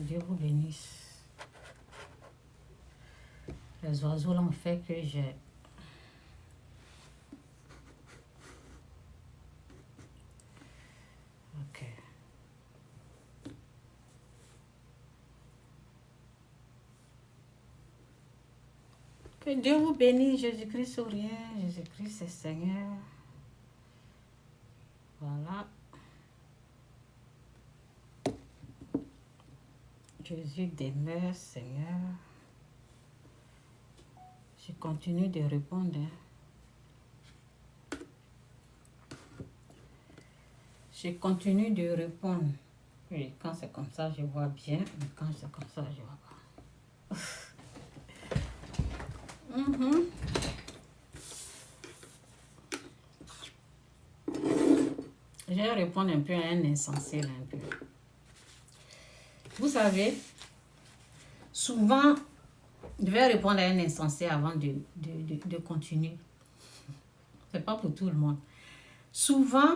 Dieu vous bénisse. Les oiseaux l'ont fait que j'ai... Ok. Que Dieu vous bénisse. Jésus-Christ sourire. Jésus-Christ c'est Seigneur. Voilà. Jésus demeure, Seigneur. Je continue de répondre. Je continue de répondre. Oui, quand c'est comme ça, je vois bien. Mais quand c'est comme ça, je vois pas. Je vais répondre un peu à un insensé, là, un peu. Vous savez, souvent, je vais répondre à un insensé avant de continuer. C'est pas pour tout le monde. Souvent,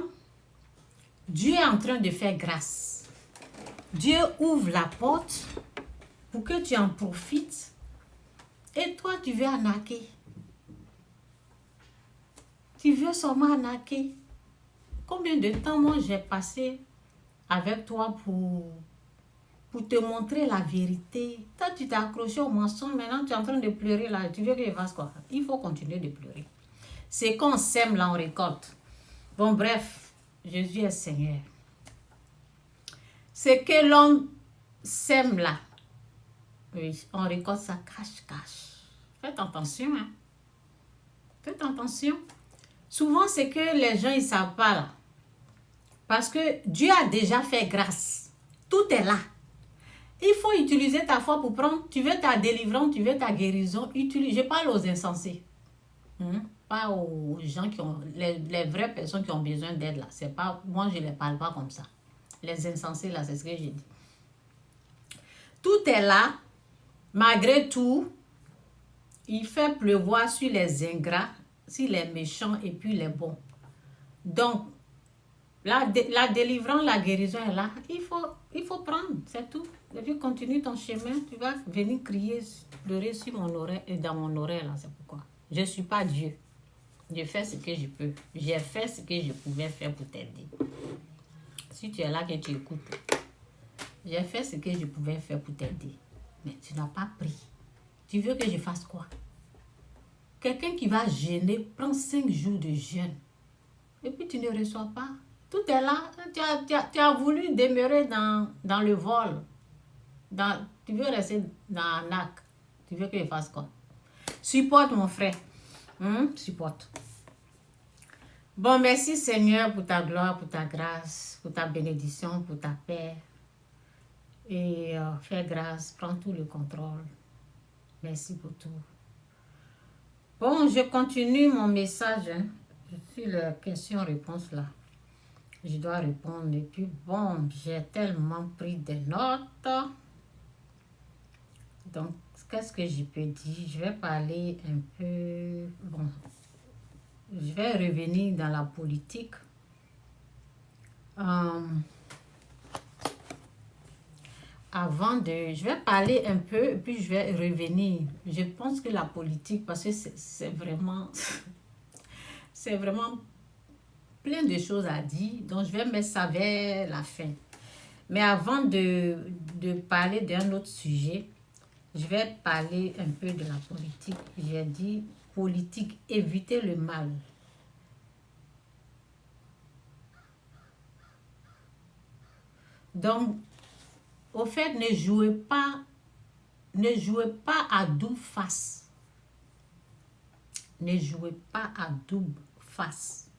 Dieu est en train de faire grâce. Dieu ouvre la porte pour que tu en profites et toi, tu veux arnaquer. Tu veux seulement arnaquer. Combien de temps, moi, j'ai passé avec toi pour te montrer la vérité. Toi, tu t'es accroché au mensonge. Maintenant, tu es en train de pleurer là. Tu veux que je fasse quoi? Il faut continuer de pleurer. C'est qu'on sème là, on récolte. Bon, bref, Jésus est Seigneur. Ce que l'homme sème là, oui, on récolte ça cache-cache. Faites attention, hein. Faites attention. Souvent, c'est que les gens, ils ne savent pas là. Parce que Dieu a déjà fait grâce. Tout est là. Il faut utiliser ta foi pour prendre. Tu veux ta délivrance, tu veux ta guérison. Je parle aux insensés. Pas aux gens qui ont... Les vraies personnes qui ont besoin d'aide là. C'est pas... Moi, je ne les parle pas comme ça. Les insensés là, c'est ce que j'ai dit. Tout est là. Malgré tout, il fait pleuvoir sur les ingrats, sur les méchants et puis les bons. Donc, la délivrance, la guérison est là. Il faut prendre, c'est tout. Et puis continue ton chemin, tu vas venir crier, pleurer sur mon oreille et dans mon oreille là, c'est pourquoi. Je ne suis pas Dieu. Je fais ce que je peux. J'ai fait ce que je pouvais faire pour t'aider. Si tu es là que tu écoutes, j'ai fait ce que je pouvais faire pour t'aider. Mais tu n'as pas pris. Tu veux que je fasse quoi? Quelqu'un qui va jeûner, prend 5 jours de jeûne. Et puis tu ne reçois pas. Tout est là. Tu as voulu demeurer dans le vol. Tu veux rester dans un acte. Tu veux que je fasse quoi? Supporte mon frère. Supporte. Bon, merci Seigneur pour ta gloire, pour ta grâce, pour ta bénédiction, pour ta paix. Et fais grâce, prends tout le contrôle. Merci pour tout. Bon, je continue mon message. Je suis la question-réponse là. Je dois répondre. Et puis bon, j'ai tellement pris des notes. Donc, qu'est-ce que je peux dire? Je vais parler un peu... Bon, je vais revenir dans la politique. Je vais parler un peu, et puis je vais revenir. Je pense que la politique, parce que c'est vraiment... c'est vraiment plein de choses à dire. Donc, je vais mettre ça vers la fin. Mais avant de parler d'un autre sujet, je vais parler un peu de la politique. J'ai dit politique, éviter le mal. Donc, au fait, ne jouez pas à double face. Ne jouez pas à double face.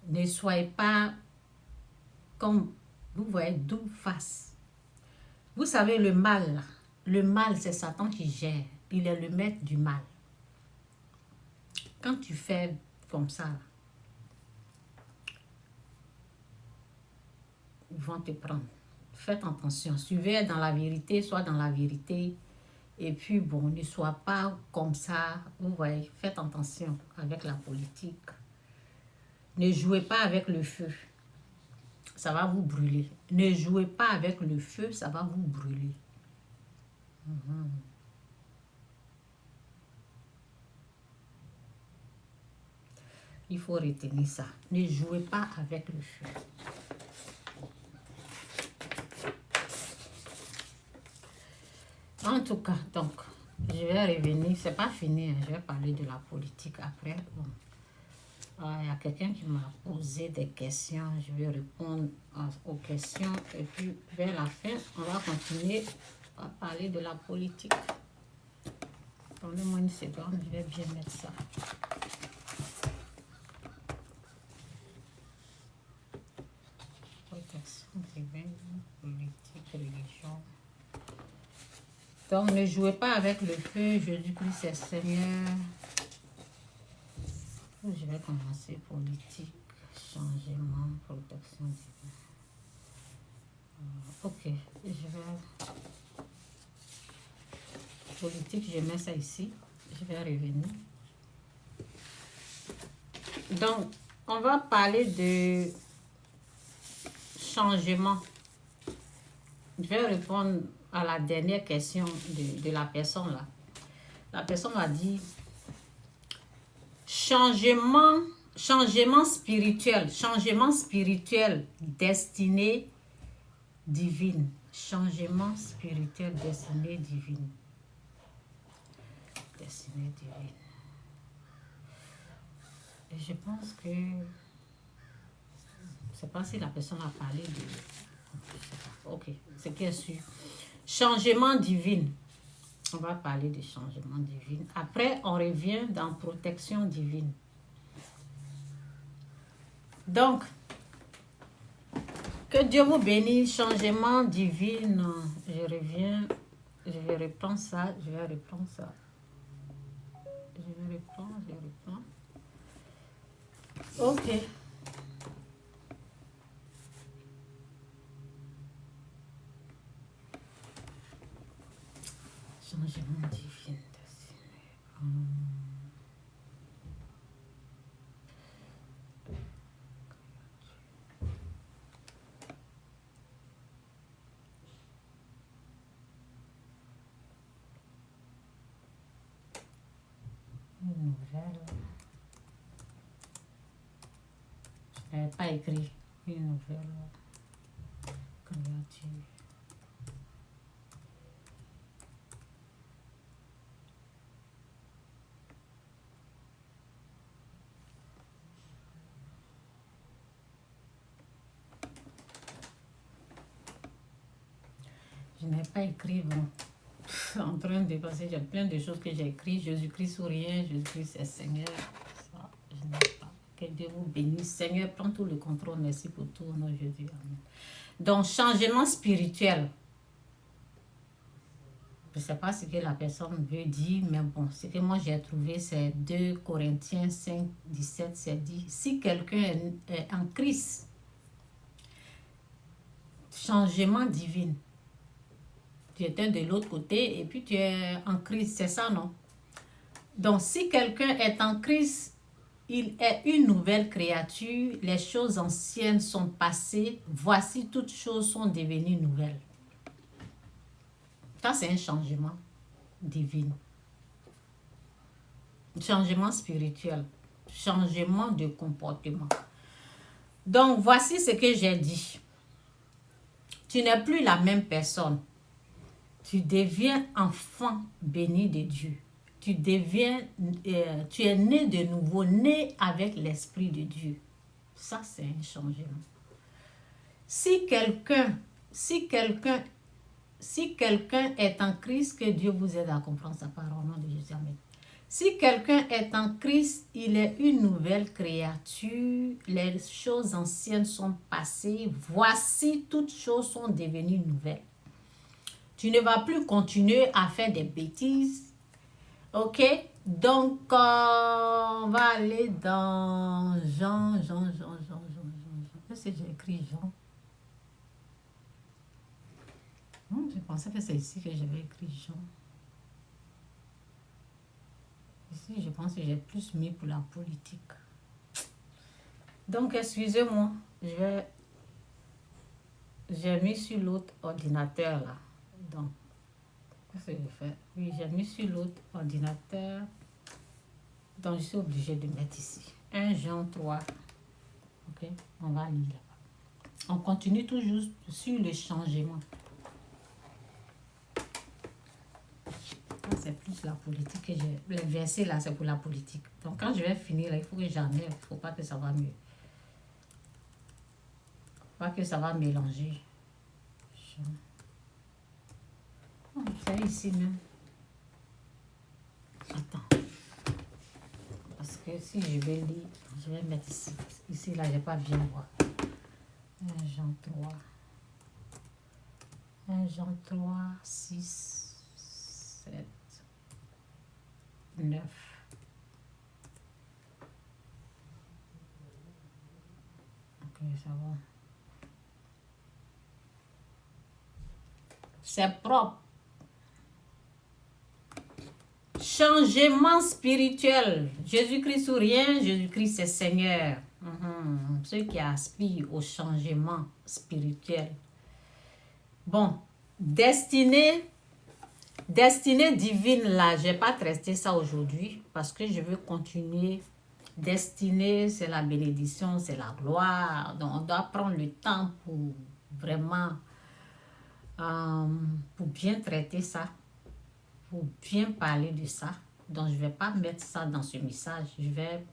Ne soyez pas comme, vous voyez, double face. Vous savez, le mal, c'est Satan qui gère. Il est le maître du mal. Quand tu fais comme ça, ils vont te prendre. Faites attention. Si tu veux être dans la vérité, sois dans la vérité. Et puis, bon, ne sois pas comme ça. Vous voyez, faites attention avec la politique. Ne jouez pas avec le feu. ça va vous brûler. Ne jouez pas avec le feu, ça va vous brûler. Il faut retenir ça. Ne jouez pas avec le feu. En tout cas, donc, je vais revenir. C'est pas fini, hein, je vais parler de la politique après. Bon. Il y a quelqu'un qui m'a posé des questions. Je vais répondre aux questions. Et puis, vers la fin, on va continuer à parler de la politique. Attendez-moi une seconde, je vais bien mettre ça. Protection divine, politique, religion. Donc, ne jouez pas avec le feu. Jésus-Christ est Seigneur. Je vais commencer politique, changement, protection divine. Ok, je vais... Politique, je mets ça ici. Je vais revenir. Donc, on va parler de changement. Je vais répondre à la dernière question de la personne là. La personne m'a dit changement spirituel, destinée divine. Changement spirituel, destinée divine. Destinée divine. Et je pense que je ne sais pas si la personne a parlé de... Ok, c'est qui est sûr. Changement divine. On va parler de changement divine. Après, on revient dans protection divine. Donc, que Dieu vous bénisse. Changement divine. Je reviens. Je vais reprendre ça. Je vais reprendre. Ok. Changement divin. Une nouvelle. Je n'avais pas écrit une nouvelle créature. Je n'ai pas écrit, bon, en train de passer, j'ai plein de choses que j'ai écrites. Jésus-Christ ou rien, Jésus-Christ est Seigneur. Ça, je n'ai pas. Que Dieu vous bénisse. Seigneur, prends tout le contrôle. Merci pour tout, au nom de Jésus. Amen. Donc, changement spirituel. Je ne sais pas ce que la personne veut dire, mais bon, ce que moi j'ai trouvé, c'est 2 Corinthiens 5, 17, c'est dit, si quelqu'un est en Christ, changement divin. Tu étais de l'autre côté et puis tu es en Christ, c'est ça, non? Donc, si quelqu'un est en Christ, il est une nouvelle créature, les choses anciennes sont passées, voici toutes choses sont devenues nouvelles. Ça, c'est un changement divin. Changement spirituel. Changement de comportement. Donc, voici ce que j'ai dit. Tu n'es plus la même personne. Tu deviens enfant béni de Dieu. Tu es né de nouveau, né avec l'Esprit de Dieu. Ça, c'est un changement. Si quelqu'un est en Christ, que Dieu vous aide à comprendre sa parole au nom de Jésus. Amen. Si quelqu'un est en Christ, il est une nouvelle créature. Les choses anciennes sont passées. Voici, toutes choses sont devenues nouvelles. Tu ne vas plus continuer à faire des bêtises. Ok? Donc, on va aller dans Jean. Qu'est-ce que j'ai écrit, Jean? Je pensais que c'est ici que j'avais écrit Jean. Ici, je pense que j'ai plus mis pour la politique. Donc, excusez-moi, je vais j'ai mis sur l'autre ordinateur là. Donc, qu'est-ce que je fais? Oui, j'ai mis sur l'autre ordinateur. Donc, je suis obligée de mettre ici. 1 Jean 3. Ok, on va lire là-bas. On continue toujours sur le changement. C'est plus la politique que j'ai. Les versets là, c'est pour la politique. Donc, quand je vais finir là, il faut que j'enlève. Il ne faut pas que ça va mieux. Pas que ça va mélanger. C'est ici même. Attends. Parce que si je vais lire, je vais mettre ici. Ici, là, je n'ai pas bien voir. 1 Jean 3. 1 Jean 3, 6, 7, 9. Ok, ça va. C'est propre. Changement spirituel. Jésus-Christ ou rien, Jésus-Christ c'est Seigneur. Ceux qui aspirent au changement spirituel. Bon, destinée divine là, je n'ai pas traité ça aujourd'hui parce que je veux continuer. Destinée, c'est la bénédiction, c'est la gloire. Donc, on doit prendre le temps pour vraiment, pour bien traiter ça, pour bien parler de ça. Donc, je ne vais pas mettre ça dans ce message. Je vais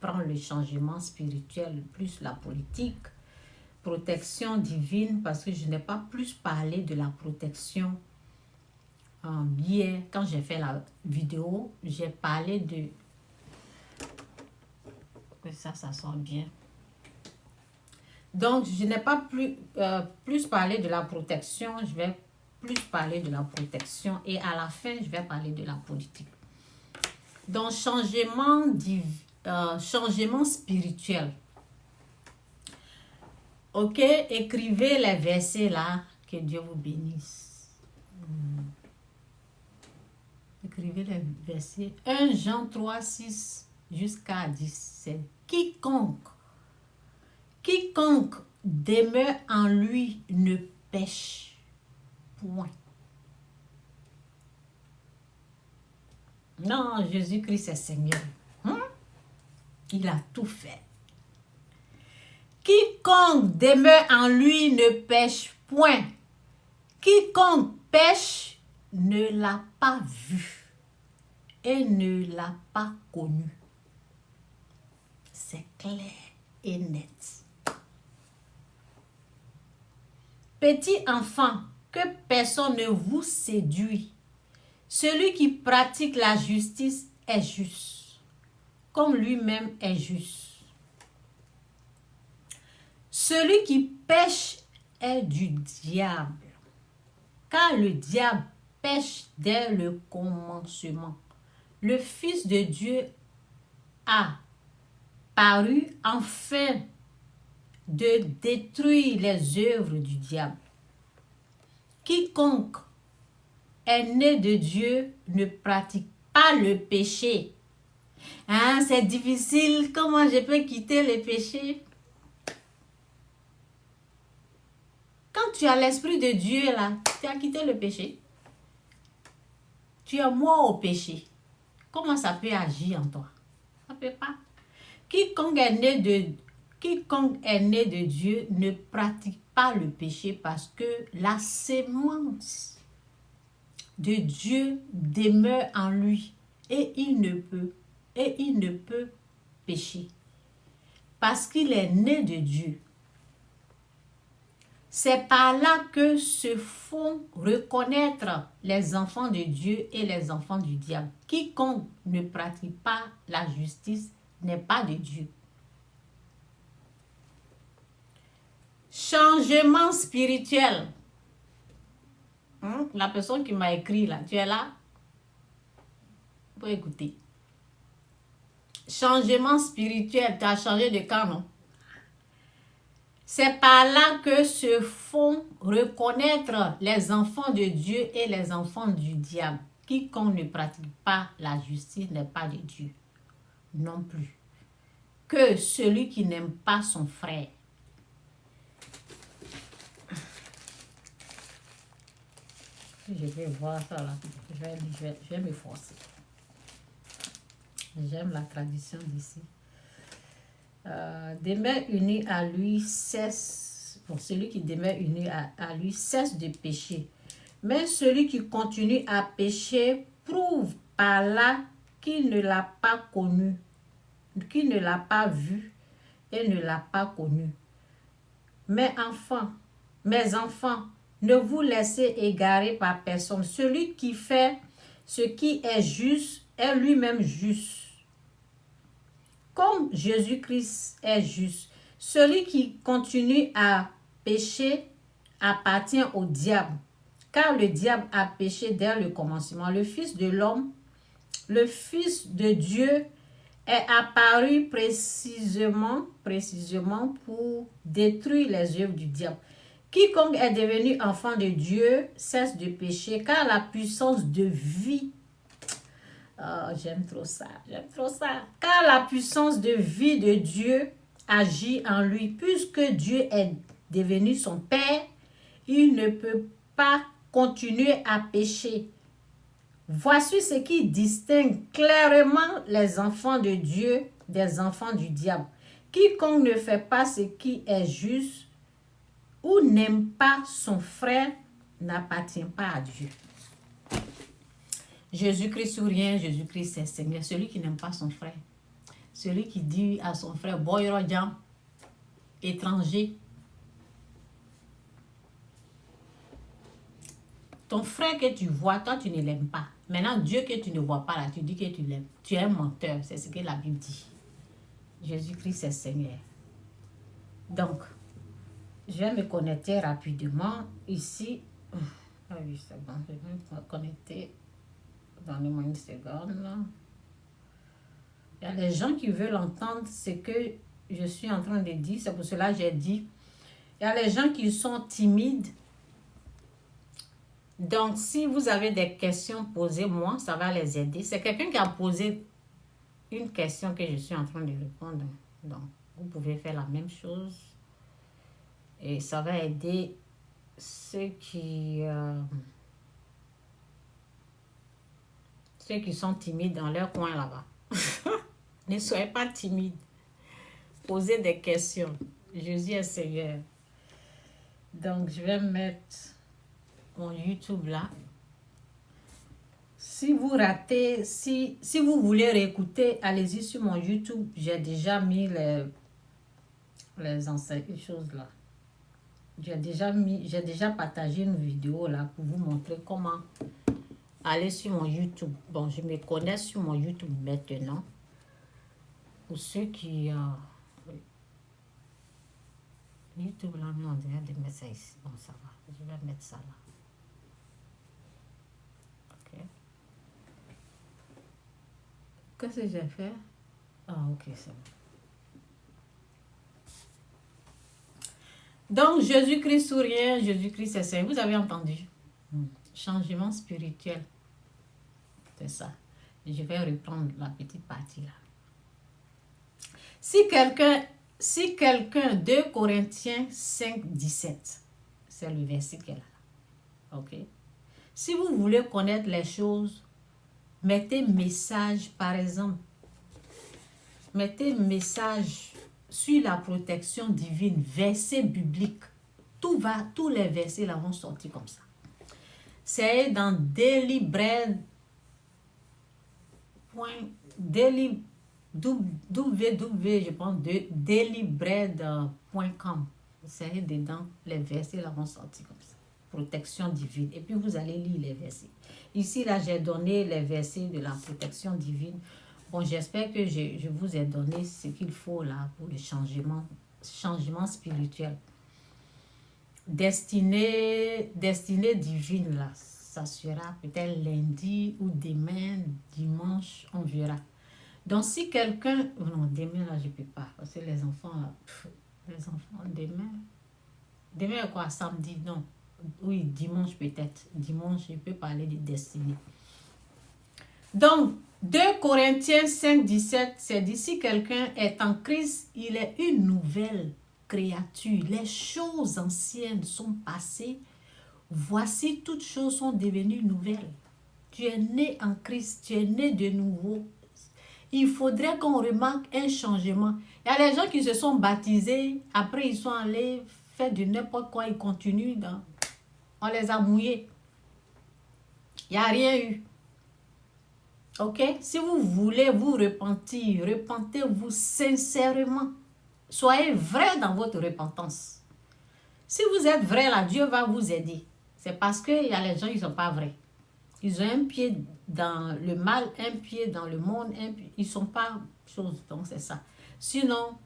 prendre le changement spirituel, plus la politique, protection divine, parce que je n'ai pas plus parlé de la protection. Hier, quand j'ai fait la vidéo, j'ai parlé de... Ça sort bien. Donc, je n'ai pas plus parlé de la protection. Je vais plus parler de la protection. Et à la fin, je vais parler de la politique. Donc, changement spirituel. Ok, écrivez les versets là. Que Dieu vous bénisse. Écrivez les versets. 1 Jean 3, 6 jusqu'à 17. Quiconque demeure en lui ne pêche point. Non, Jésus-Christ est Seigneur. Il a tout fait. Quiconque demeure en lui ne pêche point. Quiconque pêche ne l'a pas vu et ne l'a pas connu. C'est clair et net. Petit enfant, que personne ne vous séduit. Celui qui pratique la justice est juste, comme lui-même est juste. Celui qui pêche est du diable, car le diable pêche dès le commencement. Le Fils de Dieu a paru afin de détruire les œuvres du diable. Quiconque est né de Dieu ne pratique pas le péché. C'est difficile. Comment je peux quitter le péché? Quand tu as l'Esprit de Dieu là, tu as quitté le péché. Tu es mort au péché. Comment ça peut agir en toi? Ça ne peut pas. Quiconque est né de Dieu ne pratique pas le péché parce que la sémence de Dieu demeure en lui et il ne peut pécher parce qu'il est né de Dieu. C'est par là que se font reconnaître les enfants de Dieu et les enfants du diable. Quiconque ne pratique pas la justice n'est pas de Dieu. Changement spirituel. La personne qui m'a écrit là, tu es là? Pour écouter. Changement spirituel, tu as changé de camp, non? C'est par là que se font reconnaître les enfants de Dieu et les enfants du diable. Quiconque ne pratique pas la justice n'est pas de Dieu non plus. Que celui qui n'aime pas son frère. je vais voir ça là. Je vais m'efforcer. J'aime la tradition d'ici. Demeure uni à lui cesse. Bon, celui qui demeure uni à lui cesse de pécher. Mais celui qui continue à pécher prouve par là qu'il ne l'a pas connu, qu'il ne l'a pas vu et ne l'a pas connu. Mes enfants, ne vous laissez égarer par personne. Celui qui fait ce qui est juste est lui-même juste. Comme Jésus-Christ est juste, celui qui continue à pécher appartient au diable, car le diable a péché dès le commencement. Le Fils de l'homme, le Fils de Dieu, est apparu précisément pour détruire les œuvres du diable. Quiconque est devenu enfant de Dieu cesse de pécher, car la puissance de vie, j'aime trop ça. Car la puissance de vie de Dieu agit en lui. Puisque Dieu est devenu son Père, il ne peut pas continuer à pécher. Voici ce qui distingue clairement les enfants de Dieu des enfants du diable. Quiconque ne fait pas ce qui est juste ou n'aime pas son frère n'appartient pas à Dieu. Jésus-Christ ou rien, Jésus-Christ c'est Seigneur. Celui qui n'aime pas son frère, celui qui dit à son frère, Boyrodjan, étranger, ton frère que tu vois, toi tu ne l'aimes pas. Maintenant, Dieu que tu ne vois pas là, tu dis que tu l'aimes. Tu es un menteur, c'est ce que la Bible dit. Jésus-Christ c'est Seigneur. Donc, je vais me connecter rapidement ici. Ah oui, c'est bon, je vais me connecter. Donnez-moi une seconde. Il y a des gens qui veulent entendre ce que je suis en train de dire. C'est pour cela que j'ai dit. Il y a les gens qui sont timides. Donc, si vous avez des questions, posez-moi. Ça va les aider. C'est quelqu'un qui a posé une question que je suis en train de répondre. Donc, vous pouvez faire la même chose. Et ça va aider ceux qui sont timides dans leur coin là-bas. Ne soyez pas timides. Posez des questions. Jésus est Seigneur. Donc, je vais mettre mon YouTube là. Si vous ratez, si vous voulez réécouter, allez-y sur mon YouTube. J'ai déjà mis les choses là. J'ai déjà partagé une vidéo là pour vous montrer comment aller sur mon YouTube. Bon, je me connais sur mon YouTube maintenant. Pour ceux qui... YouTube là, on dirait de mettre ça ici. Bon, ça va. Je vais mettre ça là. Ok. Qu'est-ce que j'ai fait? Ah, ok, c'est bon. Donc, Jésus-Christ ou rien, Jésus-Christ est Seigneur. Vous avez entendu? Changement spirituel. C'est ça. Je vais reprendre la petite partie là. Si quelqu'un, 2 Corinthiens 5, 17, c'est le verset qu'elle a. Ok? Si vous voulez connaître les choses, mettez message, par exemple. Mettez message sur la protection divine, verset biblique. Tous les versets là vont sortir comme ça. C'est dans dailybread.com. C'est dedans, les versets là vont sortir comme ça. Protection divine. Et puis vous allez lire les versets. Ici là, j'ai donné les versets de la protection divine. Bon, j'espère que je vous ai donné ce qu'il faut là pour le changement spirituel. Destinée divine là, ça sera peut-être lundi ou demain, dimanche, on verra. Donc si quelqu'un, non, demain là je peux pas, parce que les enfants demain quoi, samedi, non, oui, dimanche peut-être, dimanche je peux parler de destinée. Donc 2 Corinthiens 5, 17, c'est dit, si quelqu'un est en Christ, il est une nouvelle créature. Les choses anciennes sont passées. voici toutes choses sont devenues nouvelles. Tu es né en Christ, tu es né de nouveau. Il faudrait qu'on remarque un changement. Il y a des gens qui se sont baptisés, après ils sont allés faire de n'importe quoi, ils continuent. On les a mouillés. Il n'y a rien eu. Ok? Si vous voulez vous repentir, repentez-vous sincèrement. Soyez vrai dans votre repentance. Si vous êtes vrai là, Dieu va vous aider. C'est parce qu'il y a les gens qui ne sont pas vrais. Ils ont un pied dans le mal, un pied dans le monde, ils ne sont pas choses. Donc c'est ça. Sinon,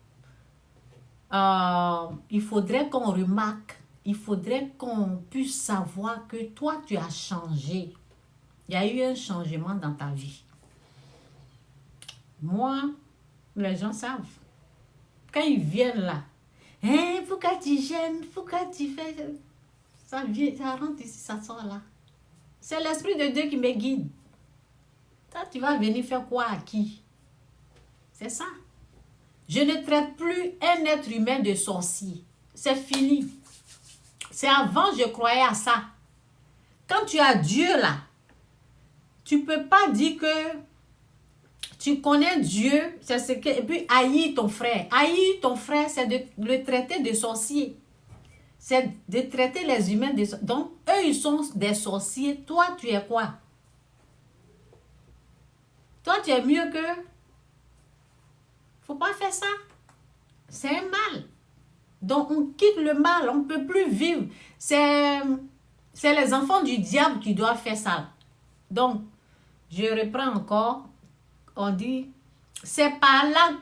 il faudrait qu'on remarque, il faudrait qu'on puisse savoir que toi, tu as changé. Il y a eu un changement dans ta vie. Moi, les gens savent. Quand ils viennent là, hein, pourquoi tu gênes, pourquoi tu fais... Ça vient, ça rentre ici, ça sort là. C'est l'Esprit de Dieu qui me guide. Toi, tu vas venir faire quoi à qui? C'est ça. Je ne traite plus un être humain de sorcier. C'est fini. C'est avant, je croyais à ça. Quand tu as Dieu là, tu ne peux pas dire que tu connais Dieu, c'est ce que, et puis haïr ton frère. Haïr ton frère, c'est de le traiter de sorcier. C'est de traiter les humains de sorciers. Donc, eux, ils sont des sorciers. Toi, tu es quoi? Toi, tu es mieux que... Faut pas faire ça. C'est un mal. Donc, on quitte le mal. On ne peut plus vivre. C'est les enfants du diable qui doivent faire ça. Donc, je reprends encore. On dit, c'est par là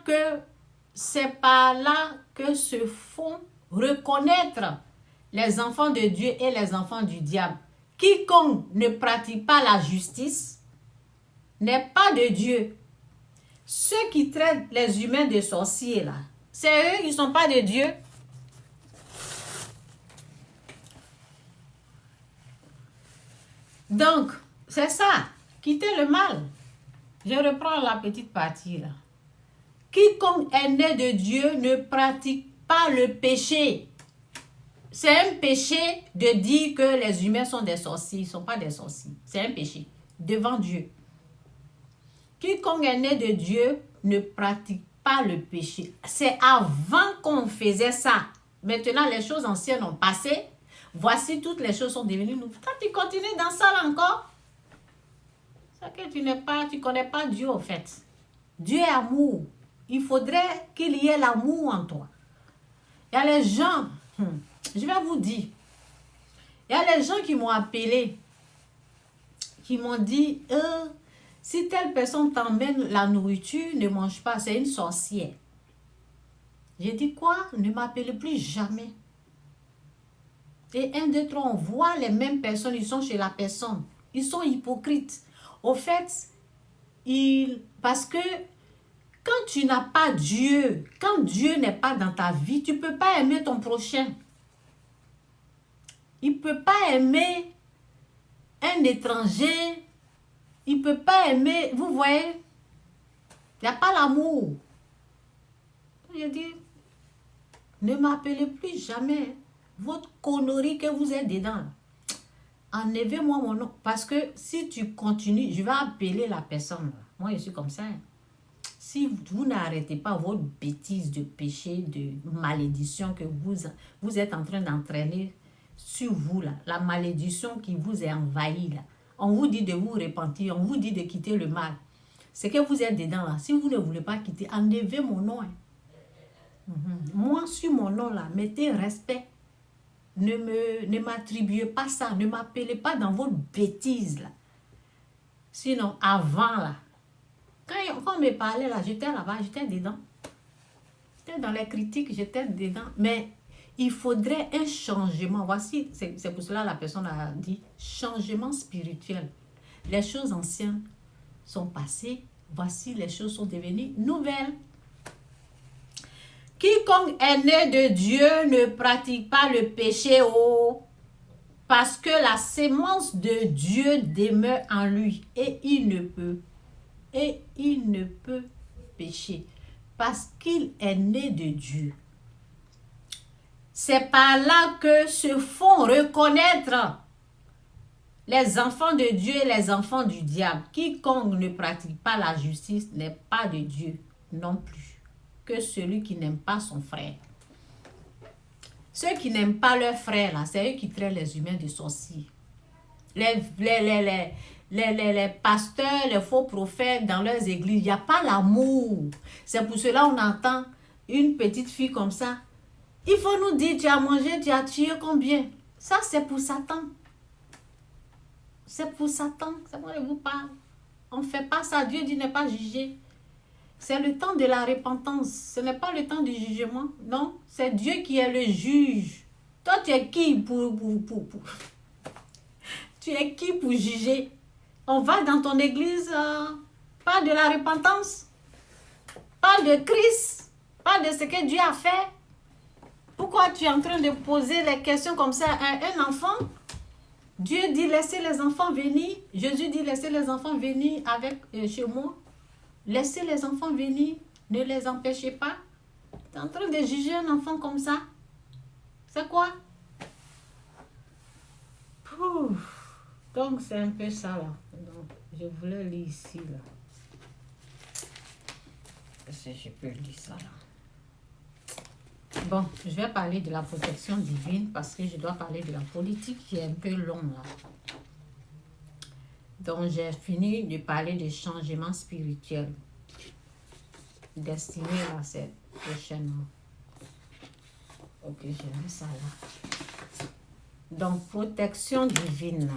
que se font reconnaître les enfants de Dieu et les enfants du diable. Quiconque ne pratique pas la justice n'est pas de Dieu. Ceux qui traitent les humains de sorciers, là, c'est eux qui ne sont pas de Dieu. Donc, c'est ça. Quittez le mal. Je reprends la petite partie là. Quiconque est né de Dieu ne pratique pas le péché. C'est un péché de dire que les humains sont des sorciers. Ils ne sont pas des sorciers. C'est un péché devant Dieu. Quiconque est né de Dieu ne pratique pas le péché. C'est avant qu'on faisait ça. Maintenant, les choses anciennes ont passé. Voici, toutes les choses sont devenues nouvelles. Quand tu continues dans ça là encore, c'est que tu connais pas Dieu en fait. Dieu est amour. Il faudrait qu'il y ait l'amour en toi. Il y a les gens, je vais vous dire, il y a les gens qui m'ont appelé, qui m'ont dit, si telle personne t'emmène la nourriture, ne mange pas, c'est une sorcière. J'ai dit quoi? Ne m'appelez plus jamais. Et 1, 2, 3, on voit les mêmes personnes, ils sont chez la personne. Ils sont hypocrites. Au fait, parce que quand tu n'as pas Dieu, quand Dieu n'est pas dans ta vie, tu ne peux pas aimer ton prochain. Il ne peut pas aimer un étranger. Il ne peut pas aimer, vous voyez, il n'y a pas l'amour. J'ai dit, ne m'appelez plus jamais. Votre connerie que vous êtes dedans. Enlevez-moi mon nom. Parce que si tu continues, je vais appeler la personne. Moi, je suis comme ça. Si vous n'arrêtez pas votre bêtise de péché, de malédiction que vous êtes en train d'entraîner sur vous, là, la malédiction qui vous est envahie, là. On vous dit de vous repentir, on vous dit de quitter le mal. C'est que vous êtes dedans, là. Si vous ne voulez pas quitter, enlevez mon nom. Moi, sur mon nom, là, mettez respect. Ne m'attribuez pas ça. Ne m'appelez pas dans votre bêtise, là. Sinon, avant, là, quand on me parlait, là, j'étais là-bas, j'étais dedans. J'étais dans les critiques, j'étais dedans. Mais il faudrait un changement. Voici, c'est pour cela que la personne a dit changement spirituel. Les choses anciennes sont passées. Voici, les choses sont devenues nouvelles. Quiconque est né de Dieu ne pratique pas le péché, parce que la sémence de Dieu demeure en lui et il ne peut pécher parce qu'il est né de Dieu. C'est par là que se font reconnaître Les enfants de Dieu et les enfants du diable. Quiconque ne pratique pas la justice n'est pas de Dieu non plus que celui qui n'aime pas son frère. Ceux qui n'aiment pas leur frère, là, c'est eux qui traitent les humains de sorciers. Les pasteurs, les faux prophètes dans leurs églises, il n'y a pas l'amour. C'est pour cela qu'on entend une petite fille comme ça. Il faut nous dire, tu as mangé, tu as tué combien? Ça, c'est pour Satan. C'est pour Satan. C'est pour vous parle. On ne fait pas ça. Dieu dit ne pas juger. C'est le temps de la repentance. Ce n'est pas le temps du jugement. Non, c'est Dieu qui est le juge. Toi, tu es qui Tu es qui pour juger? On va dans ton église, pas de la repentance, pas de Christ, pas de ce que Dieu a fait. Pourquoi tu es en train de poser les questions comme ça à un enfant? Dieu dit laissez les enfants venir. Jésus dit laissez les enfants venir chez moi. Laissez les enfants venir, ne les empêchez pas. Tu es en train de juger un enfant comme ça. C'est quoi? Pouf. Donc, c'est un peu ça, là. Donc, je voulais lire ici, là. Est-ce que je peux lire ça, là? Bon, je vais parler de la protection divine parce que je dois parler de la politique qui est un peu longue, là. Donc, j'ai fini de parler de changement spirituel destiné à cette prochainement. Ok, j'ai mis ça là. Donc, protection divine.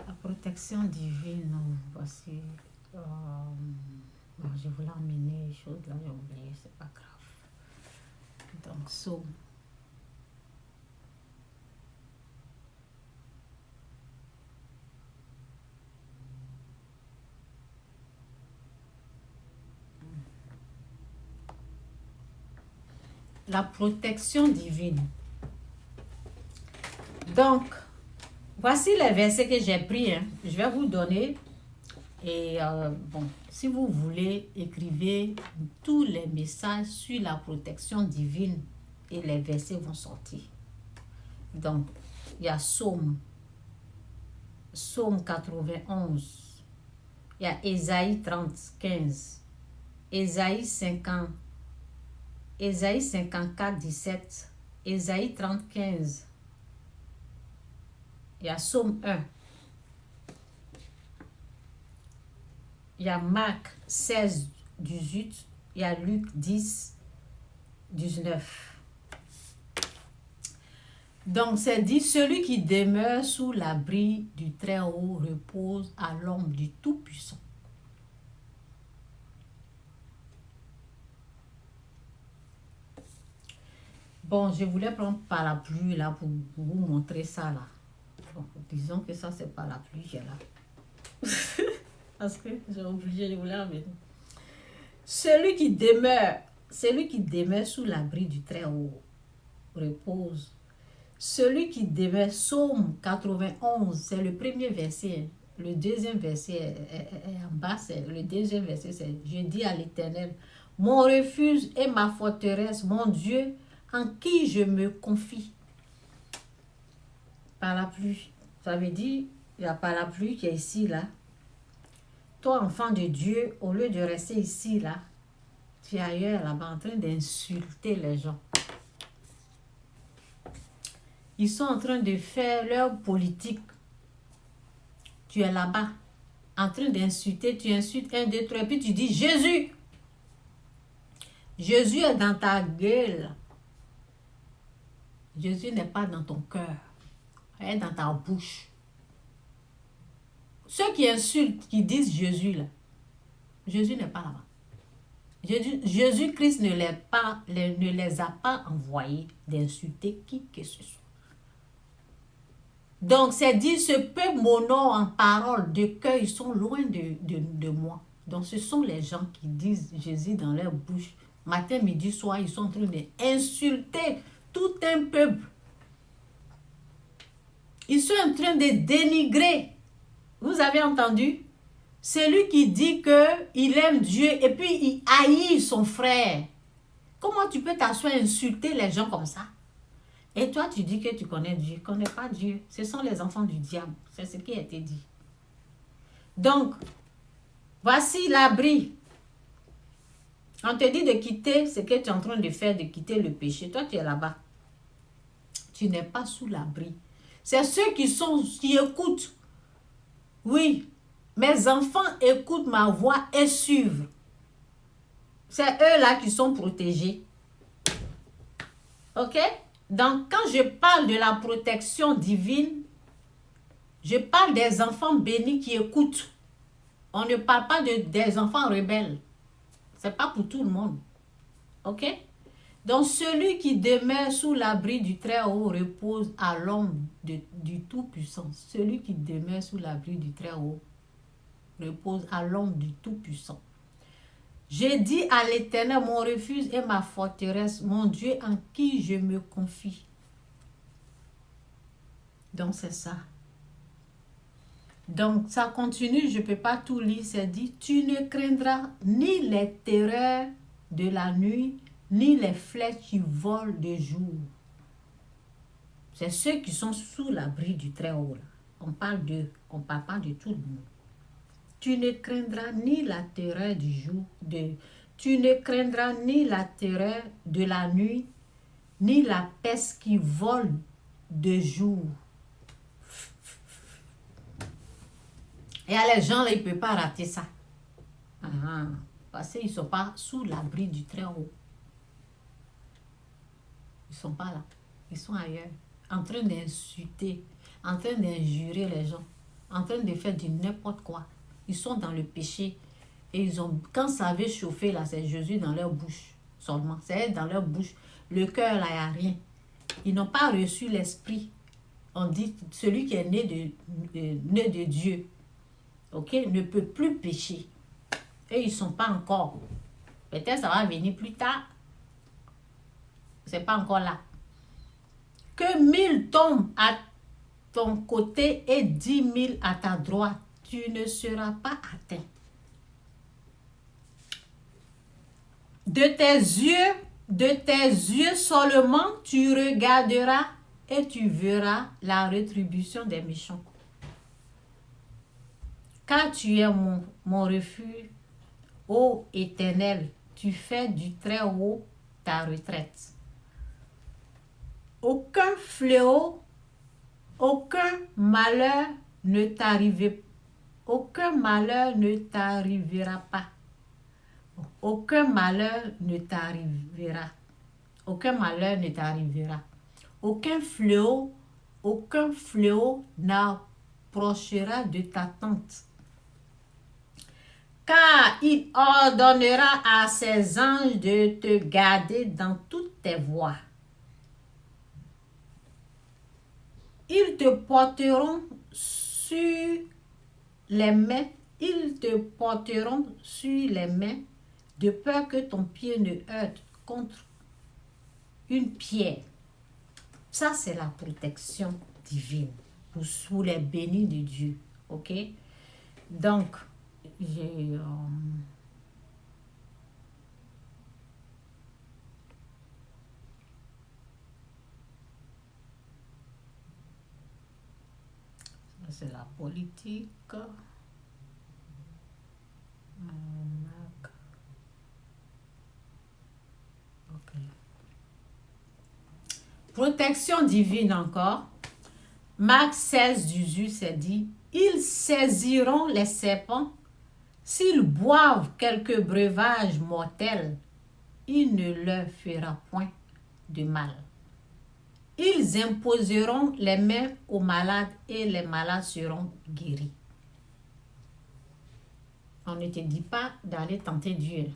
La protection divine, voici. Je voulais emmener les choses là, j'ai oublié, c'est pas grave. Donc, Psaume. La protection divine. Donc, voici les versets que j'ai pris. Hein. Je vais vous donner. Et bon, si vous voulez, écrivez tous les messages sur la protection divine et les versets vont sortir. Donc, il y a Psaume 91. Il y a Ésaïe 30, 15. Ésaïe 50. Ésaïe 54, 17, Ésaïe 30, 15. Il y a Psaume 1. Il y a Marc 16, 18. Il y a Luc 10, 19. Donc, c'est dit, celui qui demeure sous l'abri du Très-Haut repose à l'ombre du Tout-Puissant. Bon, je voulais prendre parapluie là pour vous montrer ça là. Bon, disons que ça c'est parapluie qui est là. Parce que j'ai oublié, je voulais amener. Celui qui demeure sous l'abri du Très-Haut repose. Celui qui demeure, Psaume 91, c'est le premier verset. Le deuxième verset est en bas, c'est le deuxième verset, c'est je dis à l'Éternel, mon refuge et ma forteresse, mon Dieu, en qui je me confie. Parapluie. Ça veut dire, il y a parapluie qui est ici, là. Toi, enfant de Dieu, au lieu de rester ici, là, tu es ailleurs, là-bas, en train d'insulter les gens. Ils sont en train de faire leur politique. Tu es là-bas, en train d'insulter, tu insultes 1, 2, 3, puis tu dis Jésus. Jésus est dans ta gueule. Jésus n'est pas dans ton cœur. Il est dans ta bouche. Ceux qui insultent, qui disent Jésus, là, Jésus n'est pas là-bas. Jésus-Christ ne les a pas envoyés d'insulter qui que ce soit. Donc, c'est dit, ce peuple m'honore en parole, de cœur, ils sont loin de moi. Donc, ce sont les gens qui disent Jésus dans leur bouche. Matin, midi, soir, ils sont en train d'insulter tout un peuple. Ils sont en train de dénigrer. Vous avez entendu? Celui qui dit qu'il aime Dieu et puis il haït son frère. Comment tu peux t'asseoir et insulter les gens comme ça? Et toi, tu dis que tu connais Dieu. Tu ne connais pas Dieu. Ce sont les enfants du diable. C'est ce qui a été dit. Donc, voici l'abri. On te dit de quitter ce que tu es en train de faire, de quitter le péché. Toi, tu es là-bas. Tu n'es pas sous l'abri. C'est ceux qui écoutent. Oui, mes enfants écoutent ma voix et suivent. C'est eux-là qui sont protégés. Ok? Donc, quand je parle de la protection divine, je parle des enfants bénis qui écoutent. On ne parle pas des enfants rebelles. Ce n'est pas pour tout le monde. Ok? Donc, celui qui demeure sous l'abri du Très-Haut repose à l'ombre du Tout-Puissant. Celui qui demeure sous l'abri du Très-Haut repose à l'ombre du Tout-Puissant. J'ai dit à l'Éternel, mon refuge et ma forteresse, mon Dieu en qui je me confie. Donc, c'est ça. Donc, ça continue, je ne peux pas tout lire, c'est dit, tu ne craindras ni les terreurs de la nuit, ni les flèches qui volent de jour. C'est ceux qui sont sous l'abri du Très-Haut. On parle d'eux, on ne parle pas de tout le monde. Tu ne craindras ni la terreur du jour, tu ne craindras ni la terreur de la nuit, ni la peste qui vole de jour. Et les gens, là, ils ne peuvent pas rater ça. Parce qu'ils ne sont pas sous l'abri du Très-Haut. Ils ne sont pas là. Ils sont ailleurs. En train d'insulter, en train d'injurer les gens, en train de faire du n'importe quoi. Ils sont dans le péché. Et quand ça avait chauffé, là, c'est Jésus dans leur bouche seulement. C'est dans leur bouche. Le cœur, là, il n'y a rien. Ils n'ont pas reçu l'esprit. On dit, celui qui est né de Dieu, ok, ne peut plus pécher. Et ils ne sont pas encore. Peut-être ça va venir plus tard. C'est pas encore là. Que 1000 tombent à ton côté et 10 000 à ta droite, tu ne seras pas atteint. De tes yeux seulement, tu regarderas et tu verras la rétribution des méchants. Car tu es mon refuge, ô Éternel, tu fais du Très-Haut ta retraite. Aucun fléau, aucun malheur ne t'arrivera pas. Aucun malheur ne t'arrivera. Aucun malheur ne t'arrivera. Aucun fléau n'approchera de ta tente. Car il ordonnera à ses anges de te garder dans toutes tes voies. Ils te porteront sur les mains, de peur que ton pied ne heurte contre une pierre. Ça, c'est la protection divine pour les bénis de Dieu. Ok? Donc, c'est la politique. Okay. Protection divine encore. Marc 16, 18, c'est dit, ils saisiront les serpents, s'ils boivent quelque breuvage mortel, il ne leur fera point de mal. Ils imposeront les mains aux malades et les malades seront guéris. On ne te dit pas d'aller tenter Dieu.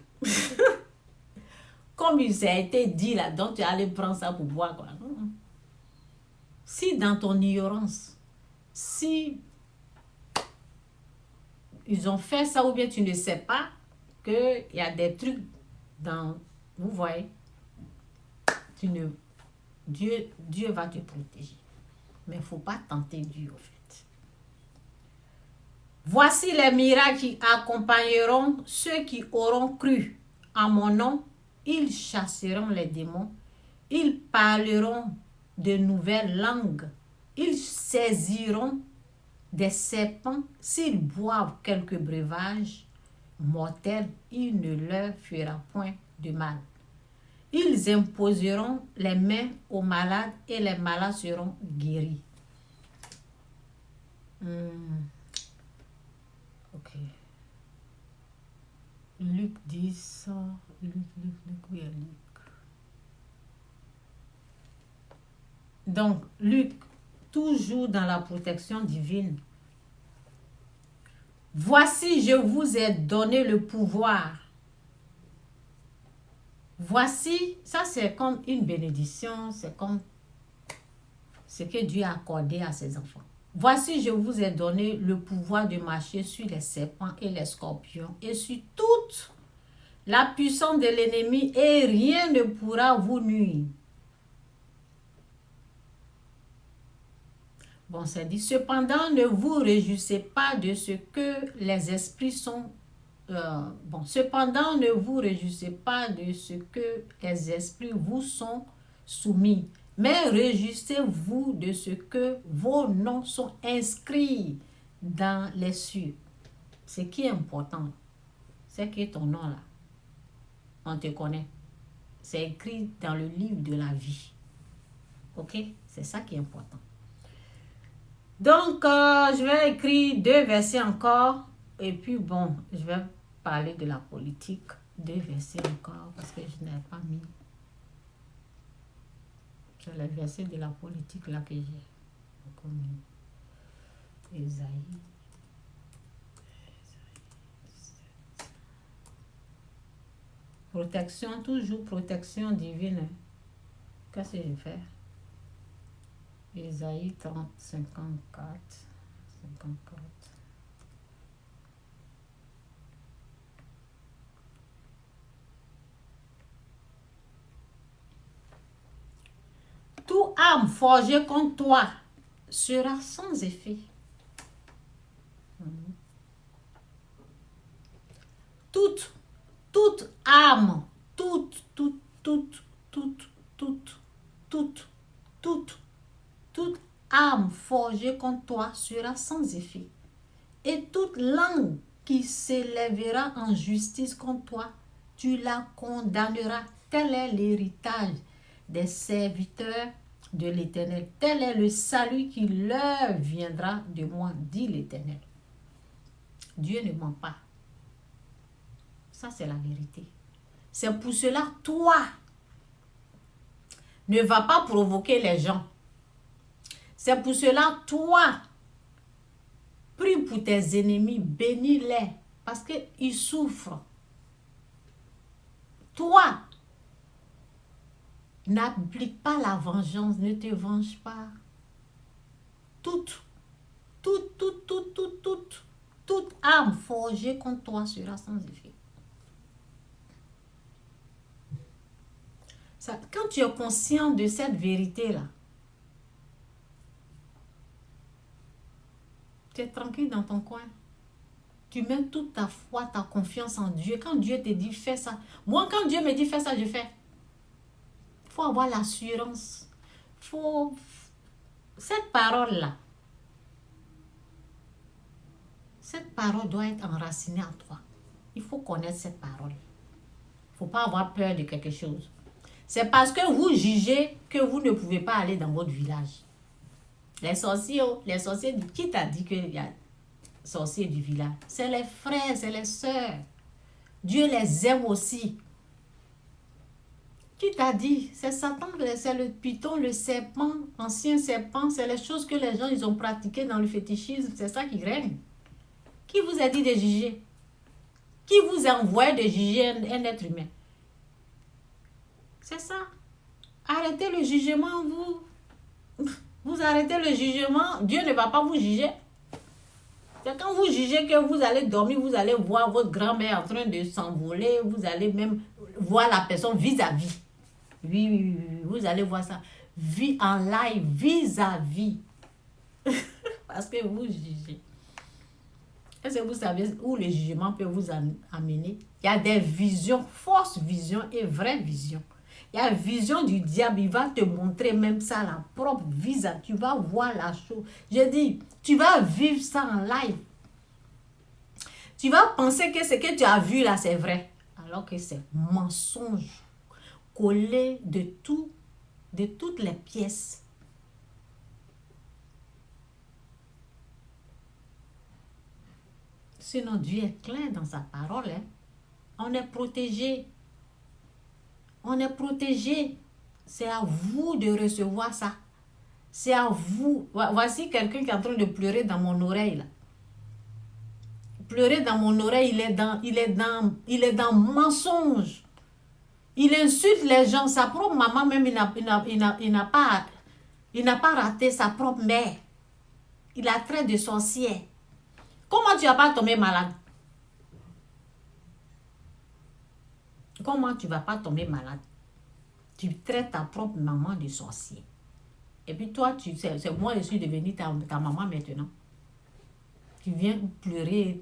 Comme il s'est été dit là, donc tu allais prendre ça pour boire quoi. Si dans ton ignorance, si ils ont fait ça ou bien tu ne sais pas qu'il y a des trucs dans... Vous voyez, Dieu va te protéger. Mais il ne faut pas tenter Dieu au fait. Voici les miracles qui accompagneront ceux qui auront cru en mon nom. Ils chasseront les démons. Ils parleront de nouvelles langues. Ils saisiront des serpents. S'ils boivent quelques breuvages mortels, il ne leur fera point de mal. Ils imposeront les mains aux malades et les malades seront guéris. Ok. Luc 10. Luc, oui, Luc. Donc, Luc, toujours dans la protection divine. Voici, je vous ai donné le pouvoir. Voici, ça c'est comme une bénédiction, c'est comme ce que Dieu a accordé à ses enfants. Voici, je vous ai donné le pouvoir de marcher sur les serpents et les scorpions et sur toute la puissance de l'ennemi et rien ne pourra vous nuire. Bon, c'est dit, cependant, ne vous réjouissez pas de ce que les esprits sont... cependant, ne vous réjouissez pas de ce que les esprits vous sont soumis, mais réjouissez-vous de ce que vos noms sont inscrits dans les cieux. Ce qui est important, c'est que ton nom là, on te connaît. C'est écrit dans le livre de la vie. Ok? C'est ça qui est important. Donc, je vais écrire 2 versets encore. Et puis, bon, je vais parler de la politique. 2 versets encore parce que je n'ai pas mis. C'est le verset de la politique là que j'ai. Ésaïe. Protection, toujours protection divine. Qu'est-ce que je vais faire? Ésaïe 30, 54. Tout arme forgée contre toi sera sans effet. Toute arme, toute arme forgée contre toi sera sans effet. Et toute langue qui s'élèvera en justice contre toi, tu la condamneras. Tel est l'héritage des serviteurs de l'Éternel. Tel est le salut qui leur viendra de moi, dit l'Éternel. Dieu ne ment pas. Ça, c'est la vérité. C'est pour cela, toi, ne va pas provoquer les gens. C'est pour cela, toi, prie pour tes ennemis, bénis-les, parce qu'ils souffrent. Toi, n'applique pas la vengeance, ne te venge pas. Toute arme forgée contre toi sera sans effet. Ça, quand tu es conscient de cette vérité-là, tu es tranquille dans ton coin. Tu mets toute ta foi, ta confiance en Dieu. Quand Dieu te dit fais ça, moi quand Dieu me dit fais ça, je fais. Il faut avoir l'assurance. Cette parole-là, cette parole doit être enracinée en toi. Il faut connaître cette parole. Il ne faut pas avoir peur de quelque chose. C'est parce que vous jugez que vous ne pouvez pas aller dans votre village. Les sorciers, qui t'a dit qu'il y a sorciers du village? C'est les frères, c'est les sœurs. Dieu les aime aussi. Qui t'a dit? C'est Satan, c'est le python, le serpent, ancien serpent. C'est les choses que les gens ils ont pratiquées dans le fétichisme. C'est ça qui règne. Qui vous a dit de juger? Qui vous a envoyé de juger un être humain? C'est ça. Arrêtez le jugement, vous. Vous arrêtez le jugement. Dieu ne va pas vous juger. C'est quand vous jugez que vous allez dormir, vous allez voir votre grand-mère en train de s'envoler. Vous allez même voir la personne vis-à-vis. Oui, vous allez voir ça. En live, vis-à-vis. Parce que vous jugez. Est-ce que vous savez où le jugement peut vous amener? Il y a des visions, fausses visions et vraies visions. Il y a vision du diable, il va te montrer même ça, la propre visage. Tu vas voir la chose. Je dis, tu vas vivre ça en live. Tu vas penser que ce que tu as vu là, c'est vrai. Alors que c'est mensonge collé de toutes les pièces. Sinon, Dieu est clair dans sa parole. Hein. On est protégé. On est protégé. C'est à vous de recevoir ça. C'est à vous. Voici quelqu'un qui est en train de pleurer dans mon oreille. Là. Pleurer dans mon oreille, il est dans mensonge. Il insulte les gens. Sa propre maman même, il n'a pas raté sa propre mère. Il la traite de sorcière. Comment tu vas pas tomber malade? Comment tu vas pas tomber malade? Tu traites ta propre maman de sorcière. Et puis toi, c'est moi, je suis devenue ta maman maintenant. Tu viens pleurer.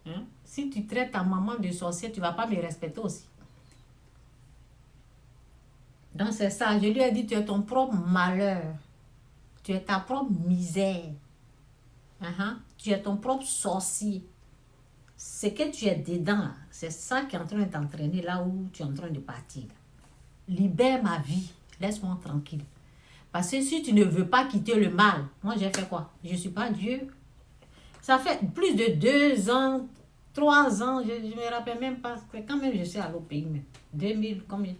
Hein? Si tu traites ta maman de sorcière, tu ne vas pas me respecter aussi. Donc c'est ça, je lui ai dit, tu es ton propre malheur. Tu es ta propre misère. Tu es ton propre sorcier. Ce que tu es dedans, c'est ça qui est en train de t'entraîner là où tu es en train de partir. Libère ma vie, laisse-moi tranquille. Parce que si tu ne veux pas quitter le mal, moi j'ai fait quoi? Je ne suis pas Dieu. Ça fait plus de 2 ans, 3 ans, je ne me rappelle même pas. Quand même, je suis allée au pays. 2000, combien?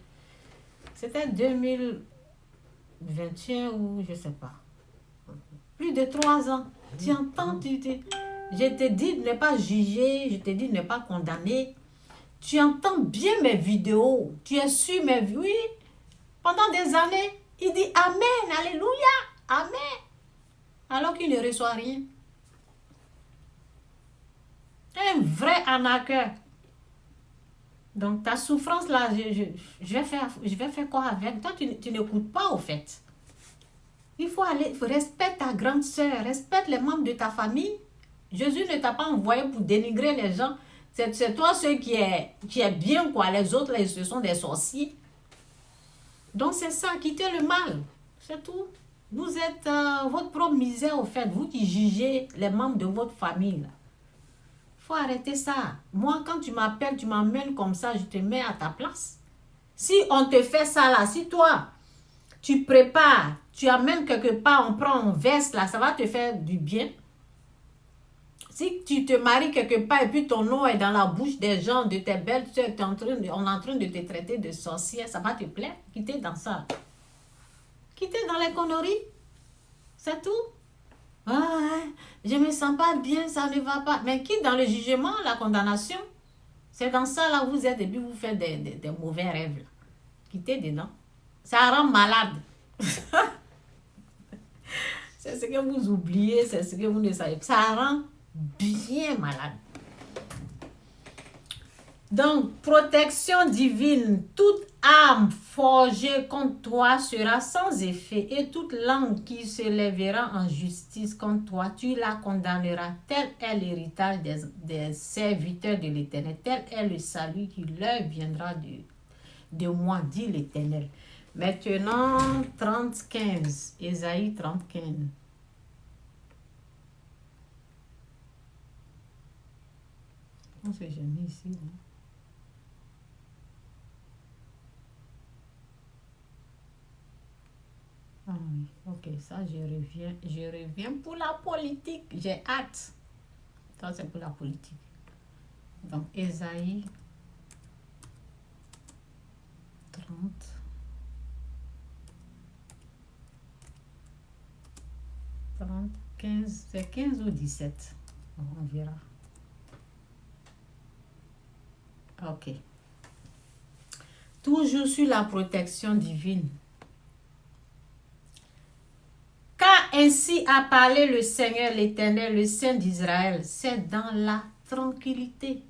C'était 2021 ou je ne sais pas. Plus de 3 ans. Tu entends, je te dis de ne pas juger, je te dis de ne pas condamner. Tu entends bien mes vidéos. Tu es sur mes vues. Oui, pendant des années, il dit Amen, Alléluia, Amen. Alors qu'il ne reçoit rien. Un vrai arnaqueur. Donc ta souffrance là, je vais faire quoi avec? Toi, tu n'écoutes pas au fait. Il faut respecte ta grande sœur, respecte les membres de ta famille. Jésus ne t'a pas envoyé pour dénigrer les gens. C'est toi ceux qui est bien quoi. Les autres, là, ce sont des sorciers. Donc c'est ça, quittez le mal. C'est tout. Vous êtes votre propre misère au fait. Vous qui jugez les membres de votre famille là. Faut arrêter ça. Moi, quand tu m'appelles, tu m'emmènes comme ça, je te mets à ta place. Si on te fait ça là, si toi, tu prépares, tu amènes quelque part, on prend, on verse là, ça va te faire du bien. Si tu te maries quelque part et puis ton nom est dans la bouche des gens, de tes belles soeurs, on est en train de te traiter de sorcière, ça va te plaire? Quitter dans ça. Quitter dans les conneries. C'est tout. Ah, je me sens pas bien, ça ne va pas. Mais qui dans le jugement, la condamnation? C'est dans ça là où vous êtes et puis vous faites des mauvais rêves. Là. Quittez dedans. Ça rend malade. C'est ce que vous oubliez, c'est ce que vous ne savez pas. Ça rend bien malade. Donc, protection divine, toute arme forgée contre toi sera sans effet et toute langue qui se lèvera en justice contre toi, tu la condamneras. Tel est l'héritage des serviteurs de l'Éternel. Tel est le salut qui leur viendra de moi, dit l'Éternel. Maintenant, 30-15, Ésaïe 30-15. Je pense que j'ai mis ici. Hein? Ah oui, ok, ça je reviens pour la politique, j'ai hâte. Ça c'est pour la politique. Donc, Ésaïe 30. 30, 15, c'est 15 ou 17. On verra. Ok. Toujours sur la protection divine. Car ainsi a parlé le Seigneur l'Éternel, le Saint d'Israël, c'est dans la tranquillité.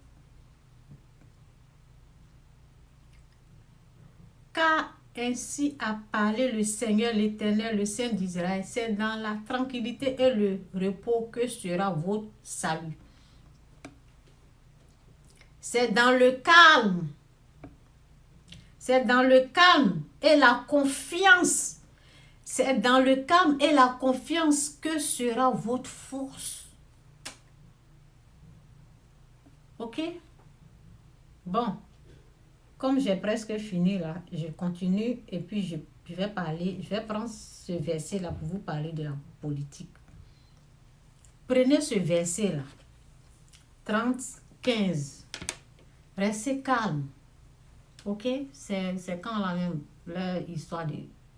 Car ainsi a parlé le Seigneur l'Éternel, le Saint d'Israël, c'est dans la tranquillité et le repos que sera votre salut. C'est dans le calme. C'est dans le calme et la confiance. C'est dans le calme et la confiance que sera votre force. Ok? Bon, comme j'ai presque fini là, je continue et puis je vais parler, je vais prendre ce verset là pour vous parler de la politique. Prenez ce verset là, 30, 15. Restez calme. Ok? C'est quand la même histoire de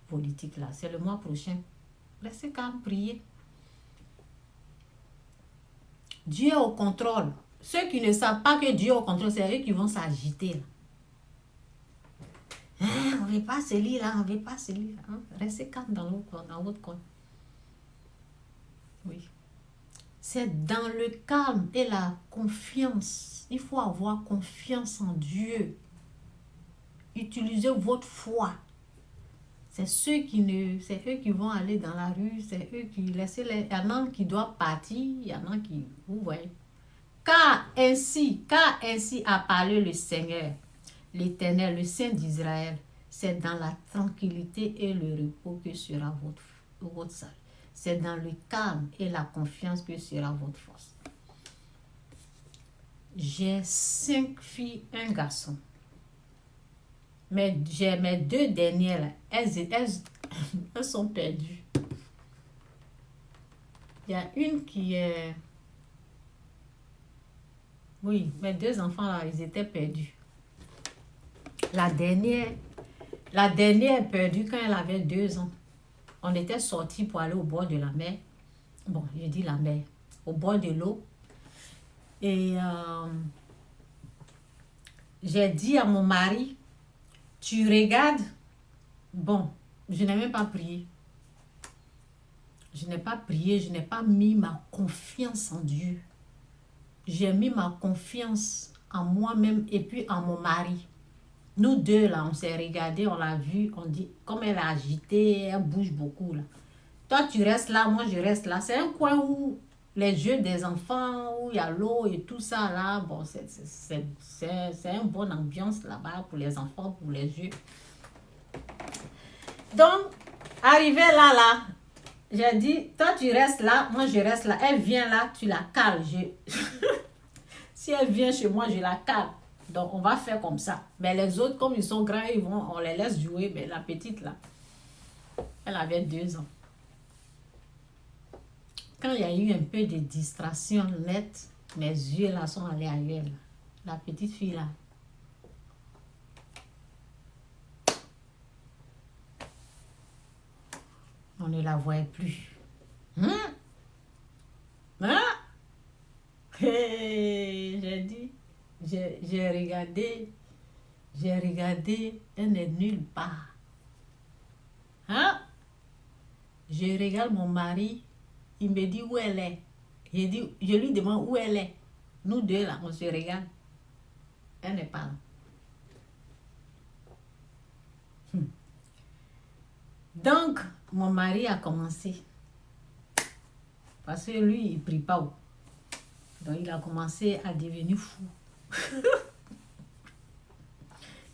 politique là, c'est le mois prochain. Restez calme, priez. Dieu est au contrôle. Ceux qui ne savent pas que Dieu est au contrôle, c'est eux qui vont s'agiter là. Hein, on ne veut pas se lire là, on ne veut pas se lire là. Hein? Restez calme dans votre coin. Oui. C'est dans le calme et la confiance. Il faut avoir confiance en Dieu. Utilisez votre foi. C'est eux qui vont aller dans la rue, c'est eux qui laissent il y en a qui doivent partir, il y en a qui, vous voyez. Car ainsi a parlé le Seigneur, l'Éternel, le Saint d'Israël, c'est dans la tranquillité et le repos que sera votre salut. C'est dans le calme et la confiance que sera votre force. J'ai 5 filles, un garçon. Mais j'ai mes 2 dernières, là, elles sont perdues. Il y a une qui est... Oui, mes 2 enfants, là, ils étaient perdus. La dernière est perdue quand elle avait 2 ans. On était sortis pour aller au bord de la mer. Bon, je dis la mer. Au bord de l'eau. Et j'ai dit à mon mari, tu regardes. Bon, je n'ai même pas prié. Je n'ai pas prié, je n'ai pas mis ma confiance en Dieu. J'ai mis ma confiance en moi-même et puis en mon mari. Nous 2 là, on s'est regardé, on l'a vu, on dit, comme elle est agitée, elle bouge beaucoup là. Toi tu restes là, moi je reste là. C'est un coin où les jeux des enfants, où il y a l'eau et tout ça là. Bon, c'est une bonne ambiance là-bas pour les enfants, pour les jeux. Donc, arrivé là, j'ai dit, toi tu restes là, moi je reste là. Elle vient là, tu la cales. Si elle vient chez moi, je la cale. Donc, on va faire comme ça. Mais les autres, comme ils sont grands, on les laisse jouer. Mais la petite, là, elle avait 2 ans. Quand il y a eu un peu de distraction nette, mes yeux, là, sont allés ailleurs. Là. La petite fille, là. On ne la voyait plus. Hey, j'ai dit, j'ai regardé, elle n'est nulle part. Hein? Je regarde mon mari, il me dit où elle est. Je lui demande où elle est. Nous 2 là, on se regarde. Elle n'est pas là. Donc, mon mari a commencé. Parce que lui, il ne prie pas. Donc, il a commencé à devenir fou.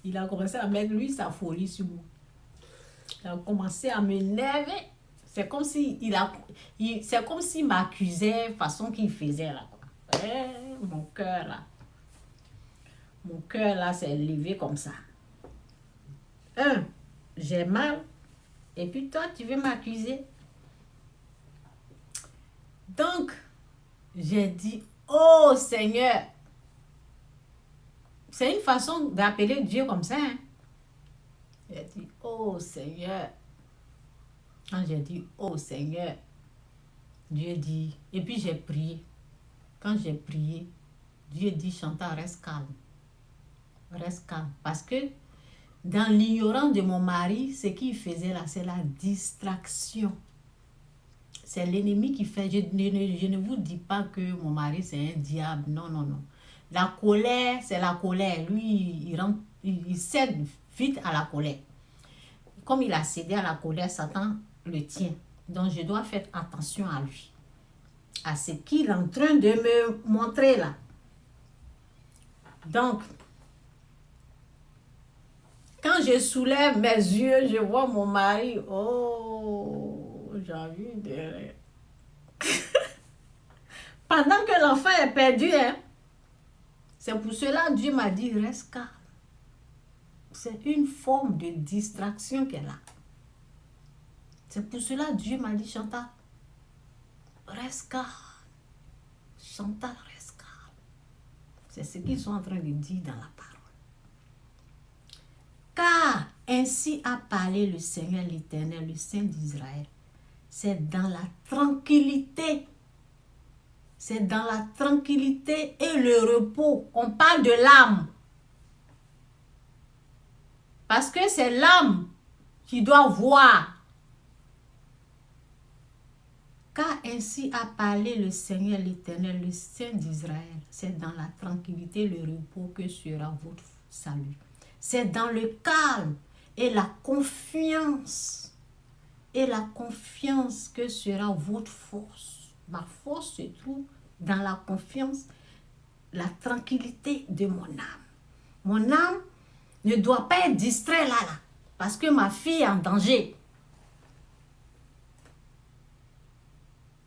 Il a commencé à mettre, lui, sa folie sur moi. Il a commencé à m'énerver. C'est comme s'il m'accusait façon qu'il faisait là. Mon cœur là s'est levé comme ça. J'ai mal. Et puis toi, tu veux m'accuser. Donc, j'ai dit, oh Seigneur. C'est une façon d'appeler Dieu comme ça. Hein? J'ai dit, oh Seigneur. Quand j'ai dit, oh Seigneur, Dieu dit, et puis j'ai prié. Quand j'ai prié, Dieu dit, Chantal, reste calme. Reste calme. Parce que dans l'ignorance de mon mari, ce qu'il faisait là, c'est la distraction. C'est l'ennemi qui fait. Je ne vous dis pas que mon mari, c'est un diable. Non, non, non. La colère, c'est la colère. Lui, il cède vite à la colère. Comme il a cédé à la colère, Satan le tient. Donc, je dois faire attention à lui. À ce qu'il est en train de me montrer là. Donc, Quand je soulève mes yeux, je vois mon mari. Oh, j'ai envie de... Pendant que l'enfant est perdu, hein, c'est pour cela que Dieu m'a dit, reste calme. C'est une forme de distraction qu'elle a. C'est pour cela que Dieu m'a dit, Chantal, reste calme. Chantal, reste calme. C'est ce qu'ils sont en train de dire dans la parole. Car ainsi a parlé le Seigneur l'Éternel, le Saint d'Israël. C'est dans la tranquillité. C'est dans la tranquillité et le repos. On parle de l'âme. Parce que c'est l'âme qui doit voir. Car ainsi a parlé le Seigneur l'Éternel, le Saint d'Israël. C'est dans la tranquillité et le repos que sera votre salut. C'est dans le calme et la confiance. Et la confiance que sera votre force. Ma force se trouve dans la confiance, la tranquillité de mon âme. Mon âme ne doit pas être distraite là, parce que ma fille est en danger.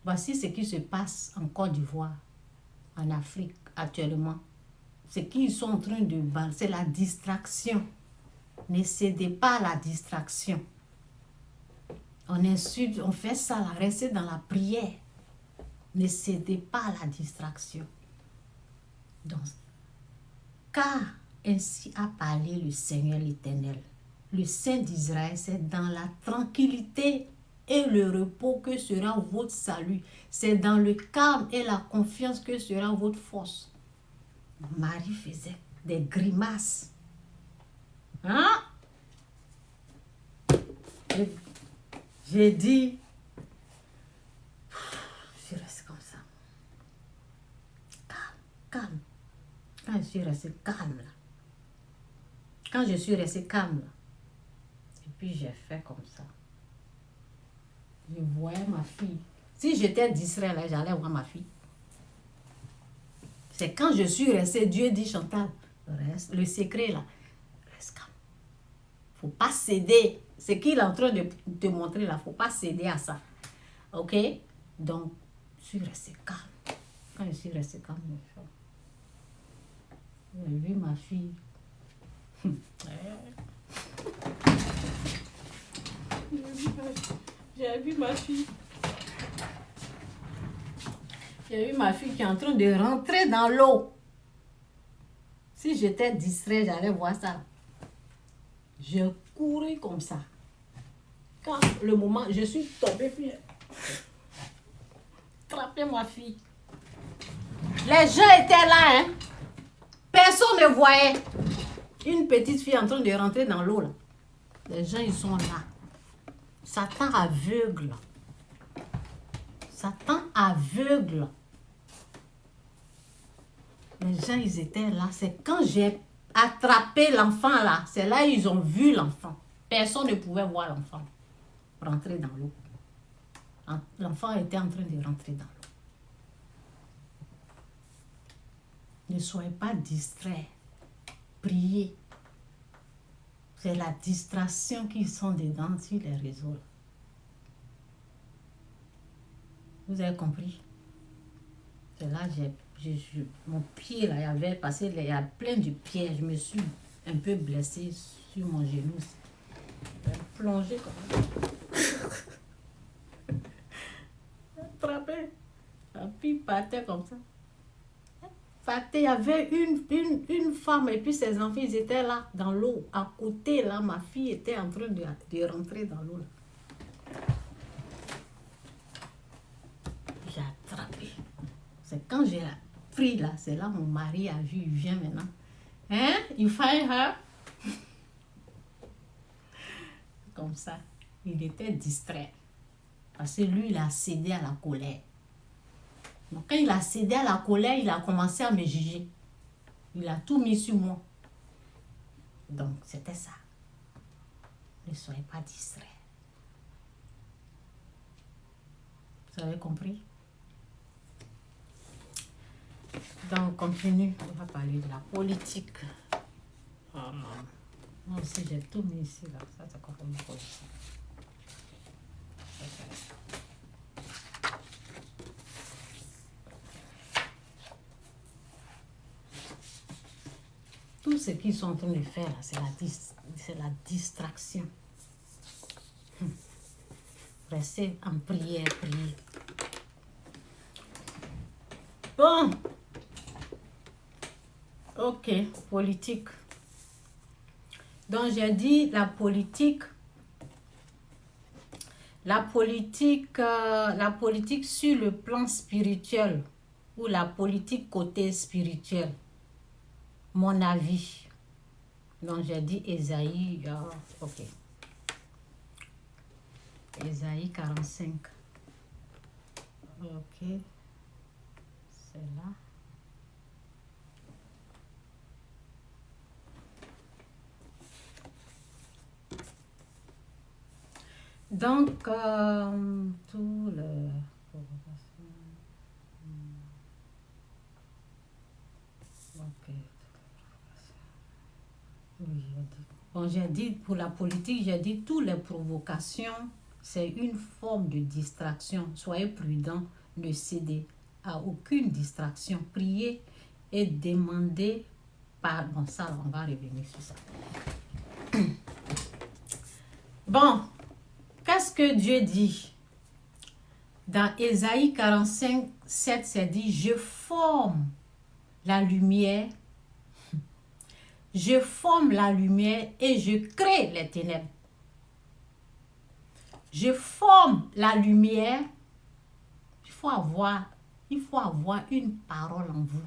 Voici ce qui se passe en Côte d'Ivoire, en Afrique actuellement. Ce qu'ils sont en train de battre, c'est la distraction. Ne cédez pas à la distraction. On insulte, on fait ça, restez dans la prière. Ne cédez pas à la distraction. Donc, car ainsi a parlé le Seigneur l'Éternel, le Saint d'Israël, c'est dans la tranquillité et le repos que sera votre salut. C'est dans le calme et la confiance que sera votre force. Marie faisait des grimaces. Hein? J'ai dit, je reste comme ça. Calme. Quand je suis restée calme, là. Quand je suis restée calme, là. Et puis j'ai fait comme ça. Je voyais ma fille. Si j'étais distrait, là, j'allais voir ma fille. C'est quand je suis restée, Dieu dit, Chantal, reste, le secret là, reste calme. Faut pas céder. Ce qu'il est en train de te montrer là, faut pas céder à ça. Ok? Donc, je suis restée calme. Quand je suis restée calme, j'ai vu ma fille. J'ai vu ma fille. J'ai vu ma fille qui est en train de rentrer dans l'eau. Si j'étais distrait, j'allais voir ça. Je courais comme ça. Quand le moment, je suis tombée, puis j'ai attrapé ma fille. Les gens étaient là, hein. Personne ne voyait. Une petite fille en train de rentrer dans l'eau, là. Les gens, ils sont là. Satan aveugle. Satan aveugle. Les gens, ils étaient là. C'est quand j'ai attrapé l'enfant là. C'est là ils ont vu l'enfant. Personne ne pouvait voir l'enfant rentrer dans l'eau. L'enfant était en train de rentrer dans l'eau. Ne soyez pas distraits. Priez. C'est la distraction qui sont dedans sur les réseaux. Vous avez compris? C'est là mon pied, là, il y avait passé, il y a plein de pieds. Je me suis un peu blessée sur mon genou. J'ai plongé comme ça. Attrapé. La fille partait comme ça. Il y avait une femme et puis ses enfants, ils étaient là, dans l'eau. À côté, là, ma fille était en train de rentrer dans l'eau. J'ai attrapé. C'est quand j'ai pris là, c'est là mon mari a vu, il vient maintenant. Hein? You find her? Comme ça. Il était distrait. Parce que lui, il a cédé à la colère. Donc, quand il a cédé à la colère, il a commencé à me juger. Il a tout mis sur moi. Donc, c'était ça. Ne soyez pas distraits. Vous avez compris? Donc, on continue. On va parler de la politique. Moi aussi, j'ai tout mis ici, là. Ça, c'est quoi comme position? Tout ce qu'ils sont en train de faire, c'est la distraction. Restez en prière, prier. Bon. Ok, politique. Donc, j'ai dit la politique sur le plan spirituel ou la politique côté spirituel. Mon avis. Donc, j'ai dit Ésaïe. Ok. Ésaïe 45. Ok. C'est là. Donc, tout le... Ok. Oui, j'ai dit. Bon, j'ai dit pour la politique, j'ai dit toutes les provocations, c'est une forme de distraction. Soyez prudents, ne cédez à aucune distraction. Priez et demandez pardon. Bon, ça, on va revenir sur ça. Bon, qu'est-ce que Dieu dit? Dans Ésaïe 45, 7, c'est dit, je forme la lumière. Je forme la lumière et je crée les ténèbres. Je forme la lumière. Il faut avoir une parole en vous.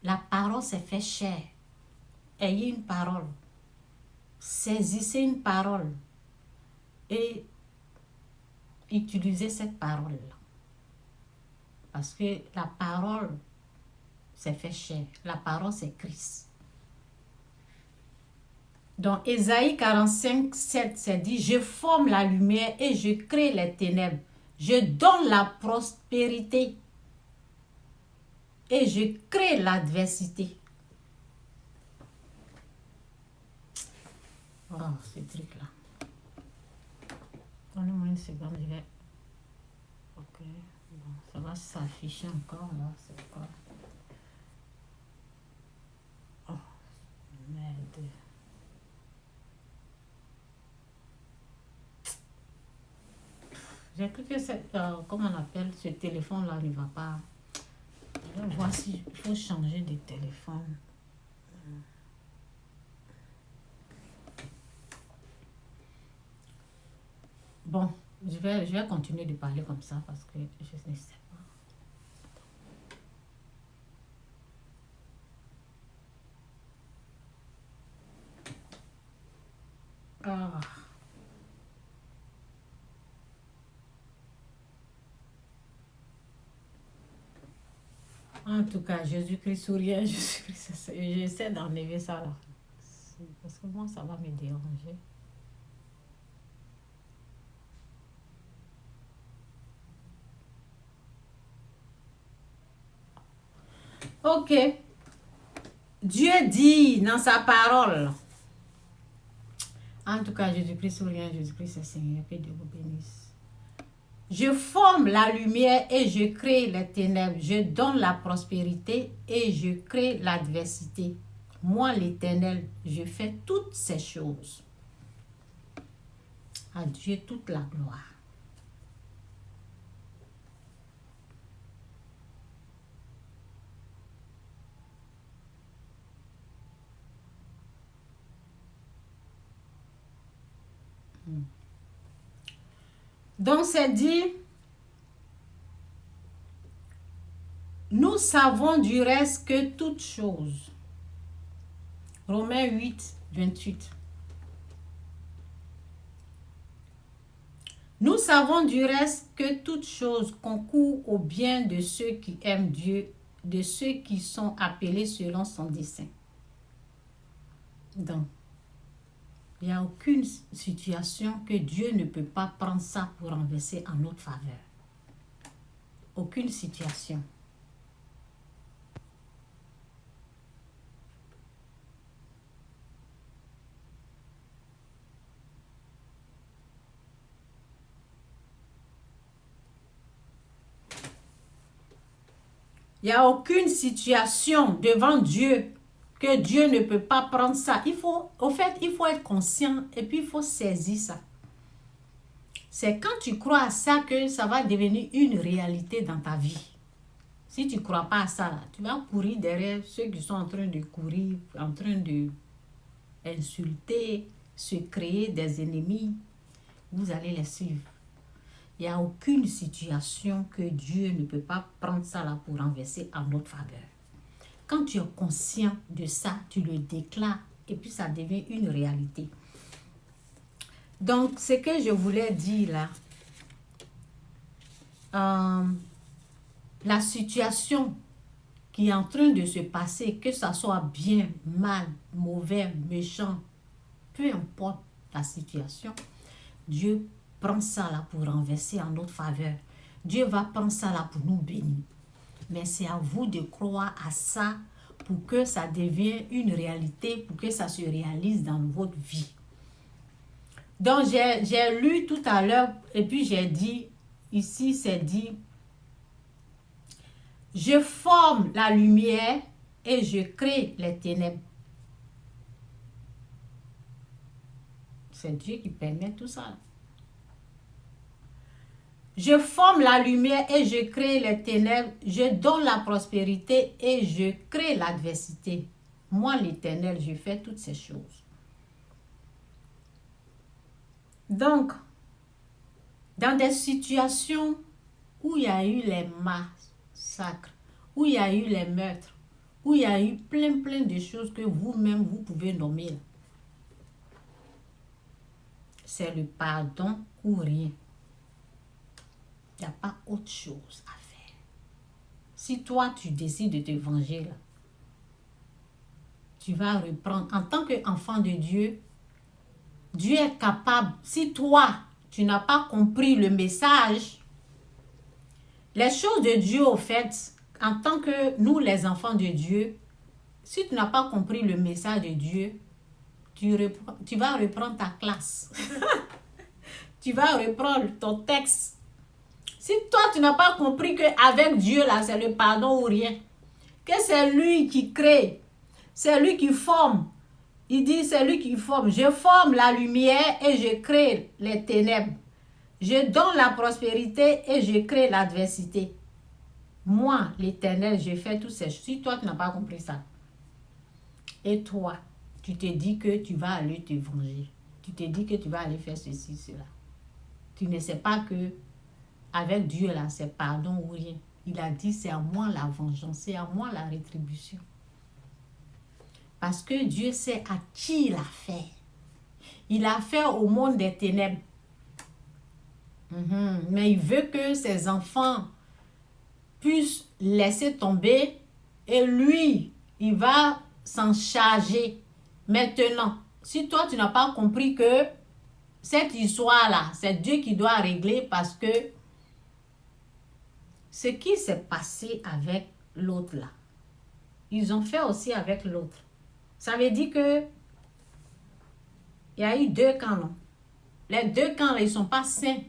La parole s'est fait chair. Ayez une parole. Saisissez une parole. Et utilisez cette parole-là. Parce que la parole s'est fait chair. La parole, c'est Christ. Dans Ésaïe 45, 7, c'est dit, je forme la lumière et je crée les ténèbres. Je donne la prospérité et je crée l'adversité. Oh, ce truc-là. Donnez-moi une seconde, je vais... Ok, bon, ça va s'afficher encore, là, c'est quoi? Oh, merde. J'ai cru que cette, comment on appelle, ce téléphone-là ne va pas. Je vais voir si il faut changer de téléphone. Bon, je vais continuer de parler comme ça parce que je ne sais pas. Ah. En tout cas, Jésus-Christ souriant, Jésus-Christ, j'essaie d'enlever ça là. Parce que moi, ça va me déranger. Ok. Dieu dit dans sa parole. En tout cas, Jésus-Christ souriant, Jésus-Christ est Seigneur, que Dieu vous bénisse. Je forme la lumière et je crée les ténèbres. Je donne la prospérité et je crée l'adversité. Moi, l'Éternel, je fais toutes ces choses. À Dieu toute la gloire. Donc, c'est dit, nous savons du reste que toutes choses. Romains 8, 28. Nous savons du reste que toutes choses concourent au bien de ceux qui aiment Dieu, de ceux qui sont appelés selon son dessein. Donc, il n'y a aucune situation que Dieu ne peut pas prendre ça pour renverser en notre faveur. Aucune situation. Il n'y a aucune situation devant Dieu que Dieu ne peut pas prendre ça. Il faut être conscient et puis il faut saisir ça. C'est quand tu crois à ça que ça va devenir une réalité dans ta vie. Si tu ne crois pas à ça, là, tu vas courir derrière ceux qui sont en train de courir, en train de insulter, se créer des ennemis. Vous allez les suivre. Il n'y a aucune situation que Dieu ne peut pas prendre ça là pour renverser en notre faveur. Quand tu es conscient de ça, tu le déclares et puis ça devient une réalité. Donc, ce que je voulais dire là, la situation qui est en train de se passer, que ça soit bien, mal, mauvais, méchant, peu importe la situation, Dieu prend ça là pour renverser en notre faveur. Dieu va prendre ça là pour nous bénir. Mais c'est à vous de croire à ça pour que ça devienne une réalité, pour que ça se réalise dans votre vie. Donc, j'ai lu tout à l'heure et puis j'ai dit, ici c'est dit, je forme la lumière et je crée les ténèbres. C'est Dieu qui permet tout ça. Je forme la lumière et je crée les ténèbres. Je donne la prospérité et je crée l'adversité. Moi, l'Éternel, je fais toutes ces choses. Donc, dans des situations où il y a eu les massacres, où il y a eu les meurtres, où il y a eu plein de choses que vous-même, vous pouvez nommer. C'est le pardon ou rien. Il n'y a pas autre chose à faire. Si toi, tu décides de te venger, là, tu vas reprendre. En tant qu'enfant de Dieu, Dieu est capable. Si toi, tu n'as pas compris le message, les choses de Dieu, au fait, en tant que nous, les enfants de Dieu, si tu n'as pas compris le message de Dieu, tu vas reprendre ta classe. Tu vas reprendre ton texte. Si toi, tu n'as pas compris qu'avec Dieu, là, c'est le pardon ou rien, que c'est lui qui crée, c'est lui qui forme. Il dit, c'est lui qui forme. Je forme la lumière et je crée les ténèbres. Je donne la prospérité et je crée l'adversité. Moi, l'Éternel, je fais tout ça. Si toi, tu n'as pas compris ça, et toi, tu te dis que tu vas aller te venger. Tu te dis que tu vas aller faire ceci, cela. Tu ne sais pas que avec Dieu, là, c'est pardon ou rien. Il a dit, c'est à moi la vengeance, c'est à moi la rétribution. Parce que Dieu sait à qui il a fait. Il a fait au monde des ténèbres. Mais il veut que ses enfants puissent laisser tomber et lui, il va s'en charger. Maintenant, si toi, tu n'as pas compris que cette histoire-là, c'est Dieu qui doit régler parce que ce qui s'est passé avec l'autre là, ils ont fait aussi avec l'autre. Ça veut dire que il y a eu deux camps, non? Les deux camps là, ils ne sont pas sains.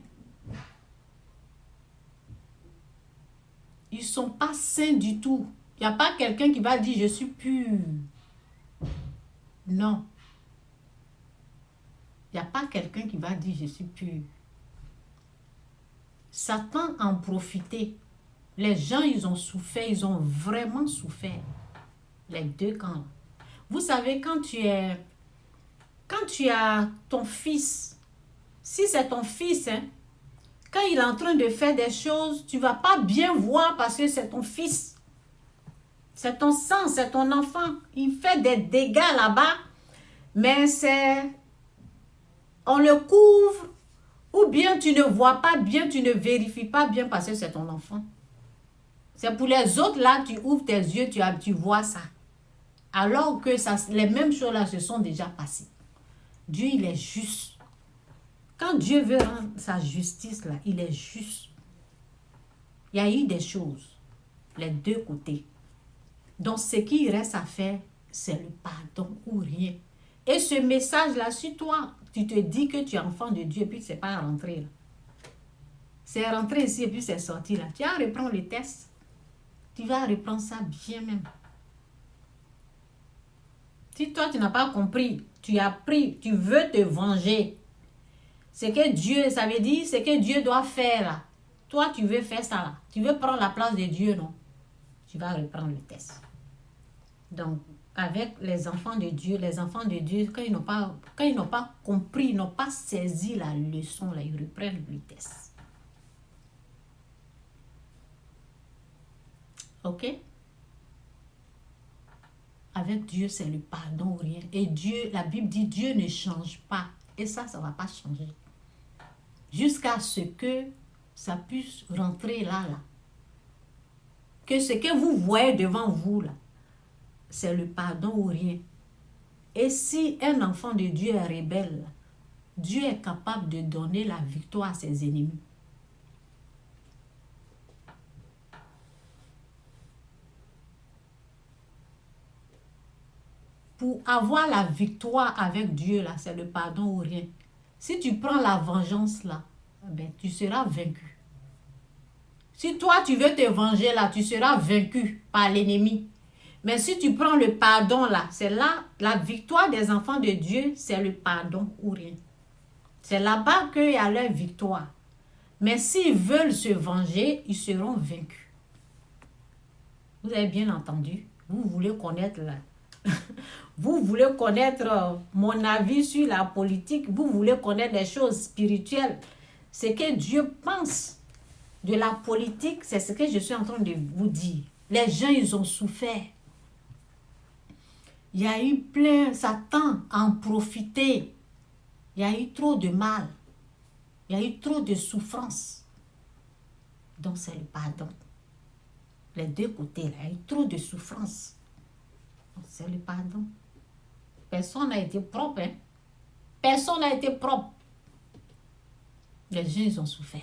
Ils ne sont pas sains du tout. Il n'y a pas quelqu'un qui va dire je suis pur. Non. Il n'y a pas quelqu'un qui va dire je suis pur. Satan en profitait. Les gens, ils ont souffert, ils ont vraiment souffert. Les deux camps. Vous savez, quand tu as ton fils, si c'est ton fils, hein, quand il est en train de faire des choses, tu ne vas pas bien voir parce que c'est ton fils. C'est ton sang, c'est ton enfant. Il fait des dégâts là-bas, mais on le couvre, ou bien tu ne vois pas bien, tu ne vérifies pas bien parce que c'est ton enfant. C'est pour les autres là, tu ouvres tes yeux, tu vois ça. Alors que les mêmes choses là se sont déjà passées. Dieu, il est juste. Quand Dieu veut rendre sa justice là, il est juste. Il y a eu des choses, les deux côtés. Donc, ce qui reste à faire, c'est le pardon ou rien. Et ce message-là, si toi, tu te dis que tu es enfant de Dieu, puis c'est pas rentré là. C'est rentré ici et puis c'est sorti là. Tu vas reprendre le test. Tu vas reprendre ça bien même. Si toi, tu n'as pas compris, tu as pris, tu veux te venger. C'est que Dieu, ça veut dire, c'est que Dieu doit faire là. Toi, tu veux faire ça là. Tu veux prendre la place de Dieu, non? Tu vas reprendre le test. Donc, avec les enfants de Dieu, quand ils n'ont pas compris, ils n'ont pas saisi la leçon, là, ils reprennent le test. Ok? Avec Dieu, c'est le pardon ou rien. Et Dieu, la Bible dit, Dieu ne change pas. Et ça ne va pas changer. Jusqu'à ce que ça puisse rentrer là. Que ce que vous voyez devant vous, là, c'est le pardon ou rien. Et si un enfant de Dieu est rebelle, Dieu est capable de donner la victoire à ses ennemis. Pour avoir la victoire avec Dieu, là, c'est le pardon ou rien. Si tu prends la vengeance, là, ben, tu seras vaincu. Si toi, tu veux te venger, là, tu seras vaincu par l'ennemi. Mais si tu prends le pardon, là, c'est là, la victoire des enfants de Dieu, c'est le pardon ou rien. C'est là-bas qu'il y a leur victoire. Mais s'ils veulent se venger, ils seront vaincus. Vous avez bien entendu? Vous voulez connaître là. Vous voulez connaître mon avis sur la politique. Vous voulez connaître des choses spirituelles. Ce que Dieu pense de la politique, c'est ce que je suis en train de vous dire. Les gens, ils ont souffert. Il y a eu plein, Satan a en profité. Il y a eu trop de mal. Il y a eu trop de souffrance. Donc c'est le pardon. Les deux côtés, là, il y a eu trop de souffrance. Donc c'est le pardon. Personne n'a été propre. Hein? Personne n'a été propre. Les gens, ils ont souffert.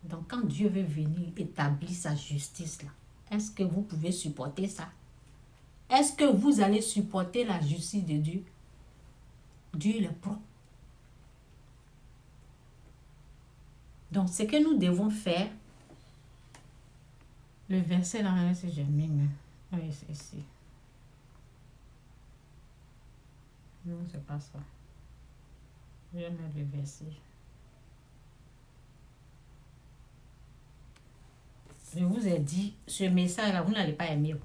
Donc quand Dieu veut venir établir sa justice, là, est-ce que vous pouvez supporter ça? Est-ce que vous allez supporter la justice de Dieu? Dieu il est propre. Donc, ce que nous devons faire, le verset là, c'est Germaine. Oui, c'est ici. Non, c'est pas ça. Je vais mettre le verset. Je vous ai dit, ce message-là, vous n'allez pas aimer.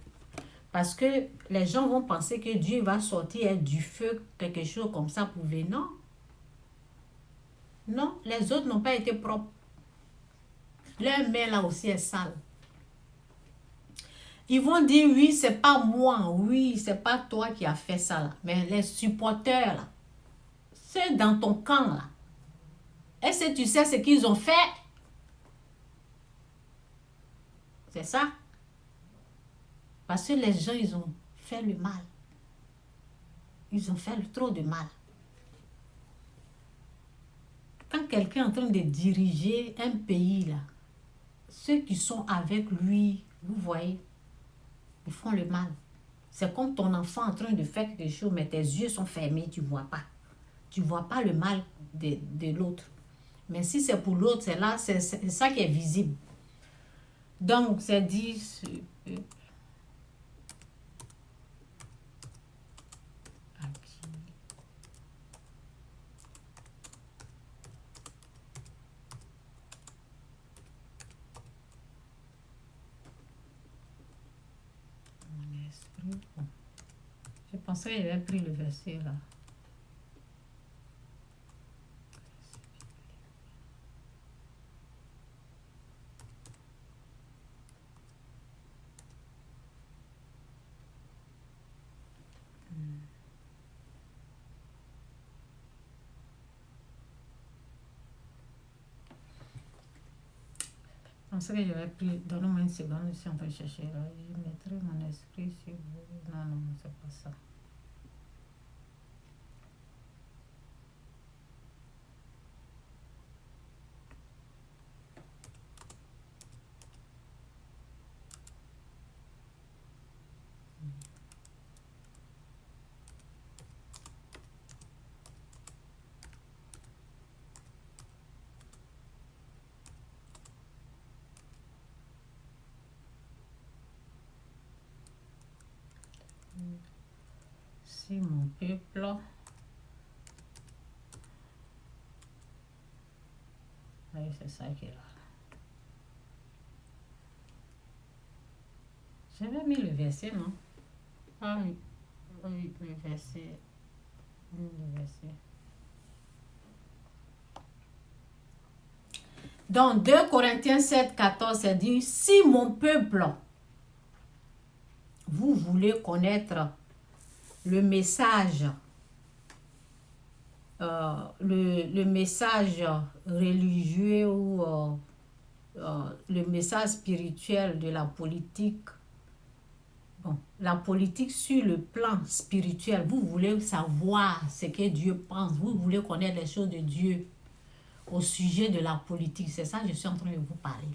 Parce que les gens vont penser que Dieu va sortir du feu, quelque chose comme ça pour venir. Non. Non, les autres n'ont pas été propres. Leur main là aussi est sale. Ils vont dire, oui, c'est pas moi, oui, c'est pas toi qui as fait ça là. Mais les supporters là, c'est dans ton camp là. Est-ce que tu sais ce qu'ils ont fait? C'est ça. Parce que les gens, ils ont fait le mal. Ils ont fait trop de mal. Quand quelqu'un est en train de diriger un pays là, ceux qui sont avec lui, vous voyez, ils font le mal. C'est comme ton enfant en train de faire quelque chose, mais tes yeux sont fermés, tu ne vois pas. Tu ne vois pas le mal de l'autre. Mais si c'est pour l'autre, c'est là, c'est ça qui est visible. Donc, c'est dit... Je pensais qu'il avait pris le verset là. Je pensais que j'avais pris. Donne-moi une seconde, je suis en train de chercher là. Je mettrai mon esprit sur vous. Non, non, c'est pas ça. Si mon peuple... Oui, c'est ça qui est là. J'avais mis le verset, non? Ah oui, oui, le verset. Le verset. Dans 2 Corinthiens 7, 14, c'est dit, si mon peuple, vous voulez connaître le message, le message religieux ou le message spirituel de la politique, bon, la politique sur le plan spirituel, vous voulez savoir ce que Dieu pense, vous voulez connaître les choses de Dieu au sujet de la politique, c'est ça que je suis en train de vous parler.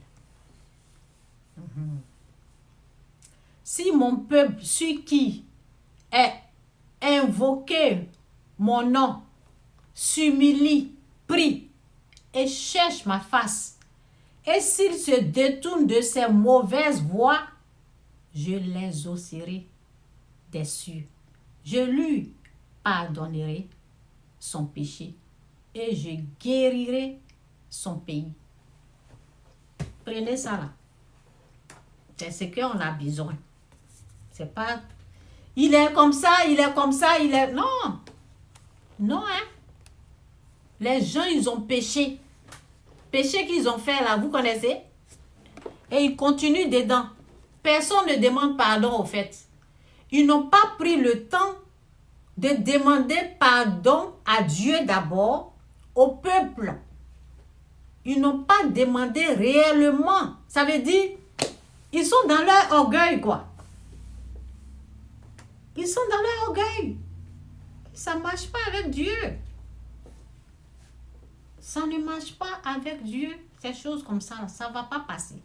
Si mon peuple, celui qui est invoqué mon nom, s'humilie, prie et cherche ma face, et s'il se détourne de ses mauvaises voies, je l'exaucerai des cieux. Je lui pardonnerai son péché et je guérirai son pays. Prenez ça là. C'est ce qu'on a besoin. C'est pas, il est comme ça, il est comme ça, il est... Non. Non, hein. Les gens, ils ont péché. Péché qu'ils ont fait là, vous connaissez? Et ils continuent dedans. Personne ne demande pardon au fait. Ils n'ont pas pris le temps de demander pardon à Dieu d'abord, au peuple. Ils n'ont pas demandé réellement. Ça veut dire, ils sont dans leur orgueil, quoi. Ils sont dans leur orgueil. Ça ne marche pas avec Dieu. Ça ne marche pas avec Dieu. Ces choses comme ça ne va pas passer.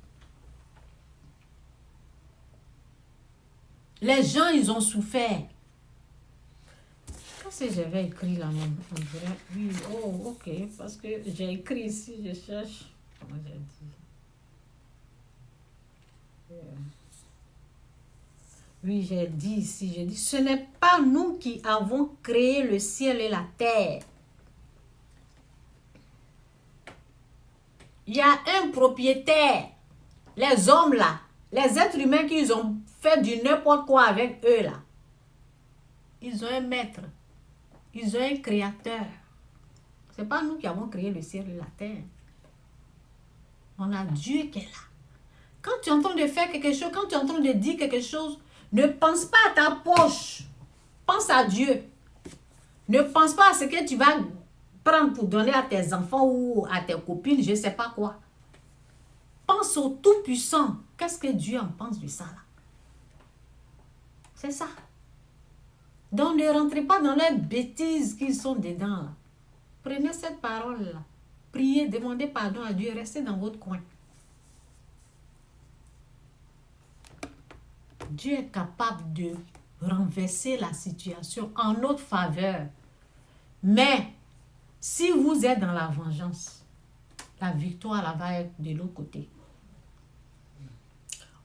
Les gens, ils ont souffert. Qu'est-ce que j'avais écrit là même? Oui, oh, ok. Parce que j'ai écrit ici, je cherche. Comment j'ai dit? Oui, j'ai dit ici, j'ai dit, ce n'est pas nous qui avons créé le ciel et la terre. Il y a un propriétaire. Les hommes là, les êtres humains qui ont fait du n'importe quoi avec eux là. Ils ont un maître. Ils ont un créateur. Ce n'est pas nous qui avons créé le ciel et la terre. On a Dieu qui est là. Quand tu es en train de faire quelque chose, quand tu es en train de dire quelque chose, ne pense pas à ta poche. Pense à Dieu. Ne pense pas à ce que tu vas prendre pour donner à tes enfants ou à tes copines, je ne sais pas quoi. Pense au Tout-Puissant. Qu'est-ce que Dieu en pense de ça là? C'est ça. Donc ne rentrez pas dans les bêtises qui sont dedans là. Prenez cette parole là. Priez, demandez pardon à Dieu, restez dans votre coin. Dieu est capable de renverser la situation en notre faveur. Mais si vous êtes dans la vengeance, la victoire là, va être de l'autre côté.